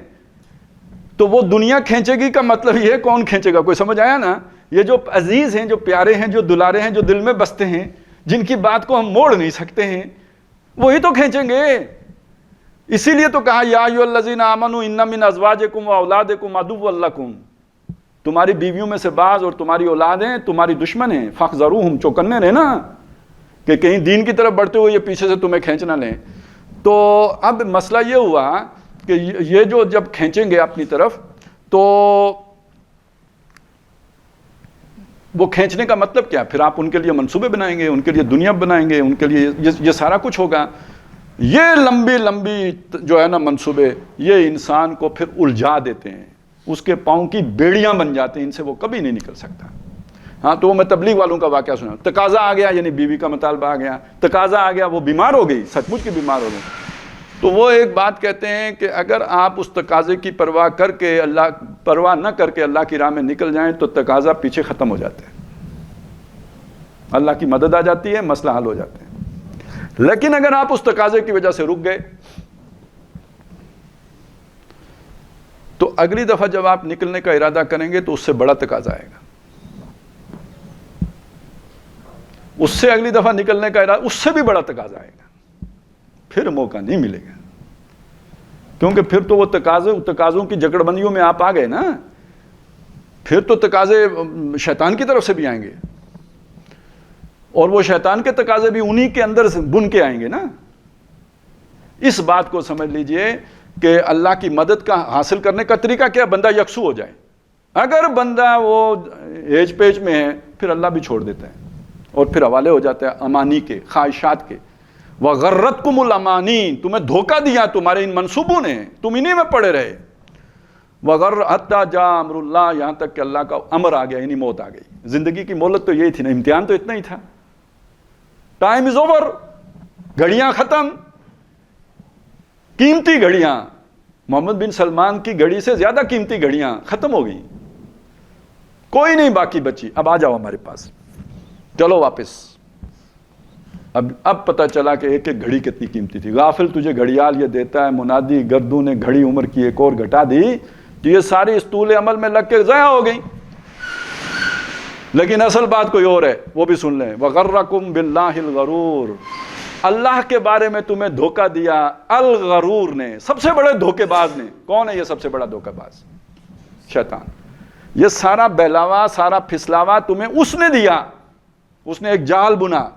تو وہ دنیا کھینچے گی کا مطلب یہ کون کھینچے گا؟ کوئی سمجھ آیا نا؟ یہ جو عزیز ہیں, جو پیارے ہیں, جو دلارے ہیں, جو دل میں بستے ہیں, جن کی بات کو ہم موڑ نہیں سکتے ہیں, وہی تو کھینچیں گے. اسی لیے تو کہا یا ایھا الذین آمنوا ان من ازواجکم واولادکم عدوا لکم, تمہاری بیویوں میں سے بعض اور تمہاری اولادیں تمہاری دشمن ہیں. فاحذروہم, چوکنے رہے نا کہ کہیں دین کی طرف بڑھتے ہوئے یہ پیچھے سے تمہیں کھینچ نہ لیں. تو اب مسئلہ یہ ہوا کہ یہ جو جب کھینچیں گے اپنی طرف, تو وہ کھینچنے کا مطلب کیا؟ پھر آپ ان کے لیے منصوبے بنائیں گے, ان کے لیے دنیا بنائیں گے, ان کے لیے یہ سارا کچھ ہوگا. یہ لمبی لمبی جو ہے نا منصوبے، یہ انسان کو پھر الجھا دیتے ہیں، اس کے پاؤں کی بیڑیاں بن جاتے ہیں، ان سے وہ کبھی نہیں نکل سکتا۔ ہاں تو میں تبلیغ والوں کا واقعہ سنا، تقاضا آ گیا، یعنی بیوی کا مطالبہ آ گیا، تقاضا آ گیا، وہ بیمار ہو گئی، سچ مچ کی بیمار ہو گئی، تو وہ ایک بات کہتے ہیں کہ اگر آپ اس تقاضے کی پرواہ نہ کر کے اللہ کی راہ میں نکل جائیں تو تقاضا پیچھے ختم ہو جاتا ہے، اللہ کی مدد آ جاتی ہے، مسئلہ حل ہو جاتا ہے۔ لیکن اگر آپ اس تقاضے کی وجہ سے رک گئے تو اگلی دفعہ جب آپ نکلنے کا ارادہ کریں گے تو اس سے بڑا تقاضا آئے گا، اس سے اگلی دفعہ نکلنے کا ارادہ، اس سے بھی بڑا تقاضا آئے گا، پھر موقع نہیں ملے گا، کیونکہ پھر تو وہ تقاضوں کی جکڑ بندیوں میں آپ آ گئے نا، پھر تو تقاضے شیطان کی طرف سے بھی آئیں گے، اور وہ شیطان کے تقاضے بھی انہی کے اندر سے بن کے آئیں گے نا۔ اس بات کو سمجھ لیجئے کہ اللہ کی مدد کا حاصل کرنے کا طریقہ کیا، بندہ یکسو ہو جائے۔ اگر بندہ وہ ایج پیج میں ہے پھر اللہ بھی چھوڑ دیتا ہے اور پھر حوالے ہو جاتا ہے امانی کے، خواہشات کے۔ وَغَرَّتْكُمُ الْأَمَانِي، تمہیں دھوکہ دیا تمہارے ان منصوبوں نے، تم انہی میں پڑے رہے۔ حَتَّى جَاءَ أَمْرُ اللَّهِ، یہاں تک کہ اللہ کا امر آ گیا، یعنی موت آ گئی۔ زندگی کی مہلت تو یہی تھی نا، امتحان تو اتنا ہی تھا، ٹائم از اوور، گھڑیاں ختم، قیمتی گھڑیاں، محمد بن سلمان کی گھڑی سے زیادہ قیمتی گھڑیاں ختم ہو گئیں، کوئی نہیں باقی بچی، اب آ جاؤ ہمارے پاس، چلو واپس۔ اب پتہ چلا کہ ایک ایک گھڑی کتنی قیمتی تھی۔ غافل تجھے گھڑیال یہ دیتا ہے منادی، گردوں نے گھڑی عمر کی ایک اور گھٹا دی، تو یہ ساری اس طول عمل میں لگ کے ضائع ہو گئی۔ لیکن اصل بات کوئی اور ہے، وہ بھی سن لیں۔ وَغَرَّكُمْ بِاللَّهِ الْغَرُورُ، اللہ کے بارے میں تمہیں دھوکہ دیا الغرور نے، سب سے بڑے دھوکے باز نے۔ کون ہے یہ سب سے بڑا دھوکہ باز؟ شیطان۔ یہ سارا بہلاوا، سارا پھسلاوا تمہیں اس نے دیا، اس نے ایک جال بنا،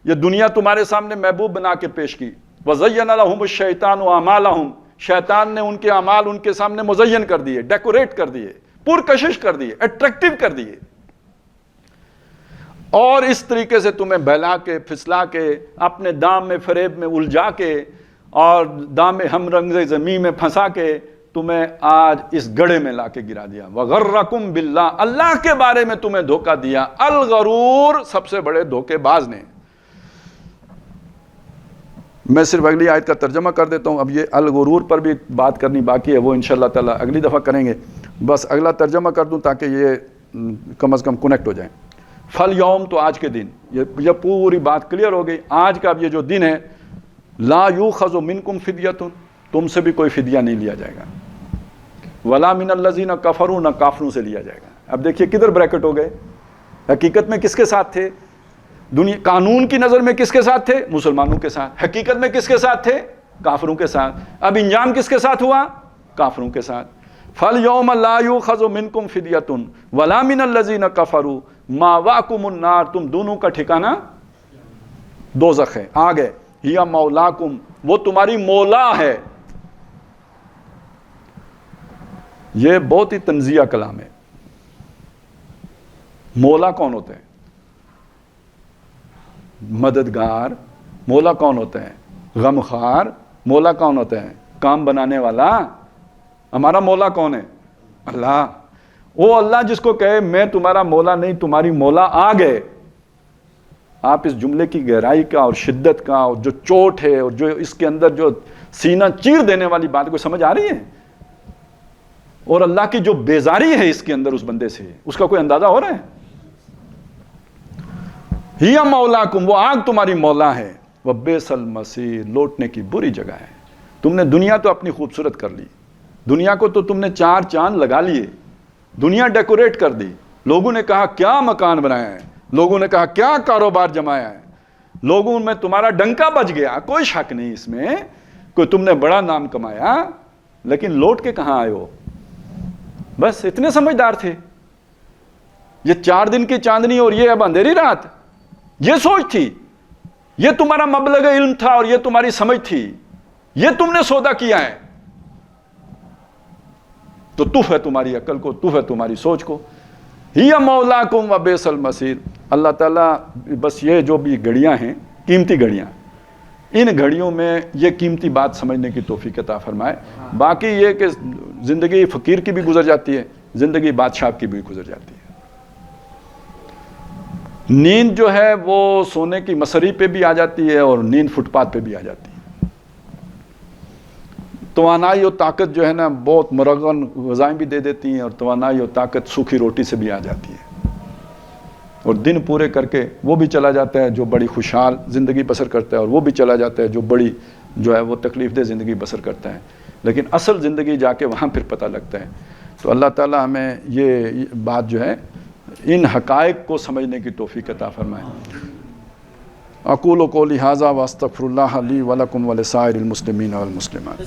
یہ دنیا تمہارے سامنے محبوب بنا کے پیش کی۔ وَزَيَّنَ لَهُمُ الشَّيْطَانُ أَعْمَالَهُمْ، شیطان نے ان کے اعمال ان کے سامنے مزین کر دیے، ڈیکوریٹ کر دیے، پرکشش کر دیے، اٹریکٹیو کر دیے، اور اس طریقے سے تمہیں بہلا کے، پھسلا کے، اپنے دام میں فریب میں الجھا کے، اور دام ہم رنگ زمین میں پھنسا کے تمہیں آج اس گڑھے میں لا کے گرا دیا۔ وَغَرَّكُمْ بِاللَّهِ، اللہ کے بارے میں تمہیں دھوکہ دیا الغرور، سب سے بڑے دھوکے باز نے۔ میں صرف اگلی آیت کا ترجمہ کر دیتا ہوں، اب یہ الغرور پر بھی بات کرنی باقی ہے، وہ انشاءاللہ تعالی اگلی دفعہ کریں گے، بس اگلا ترجمہ کر دوں تاکہ یہ کم از کم کنیکٹ ہو جائیں۔ فَالْيَوْمِ، تو آج کے دن، یہ پوری بات کلیئر ہو گئی۔ آج کا اب یہ جو دن ہے، لا یؤخذ منکم فدیۃ، تم سے بھی کوئی فدیہ نہیں لیا جائے گا، ولا من الذین کفروا، نہ کافروں سے لیا جائے گا۔ اب دیکھیے کدھر بریکٹ ہو گئے، حقیقت میں کس کے ساتھ تھے؟ دنیا قانون کی نظر میں کس کے ساتھ تھے؟ مسلمانوں کے ساتھ۔ حقیقت میں کس کے ساتھ تھے؟ کافروں کے ساتھ۔ اب انجام کس کے ساتھ ہوا؟ کافروں کے ساتھ۔ فَالْيَوْمَ لَا يُؤْخَذُ مِنْكُمْ فِدْيَةٌ وَلَا مِنَ الَّذِينَ كَفَرُوا مَأْوَاكُمُ النَّارُ، تم دونوں کا ٹھکانہ دوزخ ہے۔ آگے ہِیَ مَوْلَاكُمْ، وہ تمہاری مولا ہے۔ یہ بہت ہی تنزیہ کلام ہے۔ مولا کون ہوتا ہے؟ مددگار۔ مولا کون ہوتا ہے؟ غمخوار۔ مولا کون ہوتا ہے؟ کام بنانے والا۔ ہمارا مولا کون ہے؟ اللہ۔ وہ اللہ جس کو کہے میں تمہارا مولا نہیں تمہاری مولا، آ گئے۔ آپ اس جملے کی گہرائی کا اور شدت کا اور جو چوٹ ہے اور جو اس کے اندر جو سینہ چیر دینے والی بات کو سمجھ آ رہی ہے، اور اللہ کی جو بیزاری ہے اس کے اندر اس بندے سے، اس کا کوئی اندازہ ہو رہا ہے؟ ہی مولاکم، وہ آگ تمہاری مولا ہے۔ وبئس المصیر، لوٹنے کی بری جگہ ہے۔ تم نے دنیا تو اپنی خوبصورت کر لی، دنیا کو تو تم نے چار چاند لگا لیے، دنیا ڈیکوریٹ کر دی، لوگوں نے کہا کیا مکان بنایا ہے، لوگوں نے کہا کیا کاروبار جمایا ہے، لوگوں میں تمہارا ڈنکا بج گیا، کوئی شک نہیں اس میں، کوئی تم نے بڑا نام کمایا، لیکن لوٹ کے کہاں آئے ہو؟ بس اتنے سمجھدار تھے۔ یہ 4 دن کی چاندنی اور یہ اب اندھیری رات، یہ سوچ تھی، یہ تمہارا مبلغ علم تھا اور یہ تمہاری سمجھ تھی، یہ تم نے سودا کیا ہے، تو تف ہے تمہاری عقل کو، تف ہے تمہاری سوچ کو۔ ہی مولاکم وبئس المصیر۔ اللہ تعالیٰ بس یہ جو بھی گھڑیاں ہیں، قیمتی گھڑیاں، ان گھڑیوں میں یہ قیمتی بات سمجھنے کی توفیق عطا فرمائے. باقی یہ کہ زندگی فقیر کی بھی گزر جاتی ہے، زندگی بادشاہ کی بھی گزر جاتی ہے. نیند جو ہے وہ سونے کی مسری پہ بھی آ جاتی ہے اور نیند فٹ پاتھ پہ بھی آ جاتی ہے. توانائی اور طاقت جو ہے نا بہت مرغن غذائیں بھی دے دیتی ہیں، اور توانائی اور طاقت سوکھی روٹی سے بھی آ جاتی ہے. اور دن پورے کر کے وہ بھی چلا جاتا ہے جو بڑی خوشحال زندگی بسر کرتا ہے، اور وہ بھی چلا جاتا ہے جو بڑی جو ہے وہ تکلیف دہ زندگی بسر کرتا ہے. لیکن اصل زندگی جا کے وہاں پھر پتہ لگتا ہے. تو اللہ تعالیٰ ہمیں یہ بات جو ہے ان حقائق کو سمجھنے کی توفیق عطا فرمائے. اقول قولی ھذا واستغفر اللہ لی ولکم ولسائر المسلمین والمسلمات.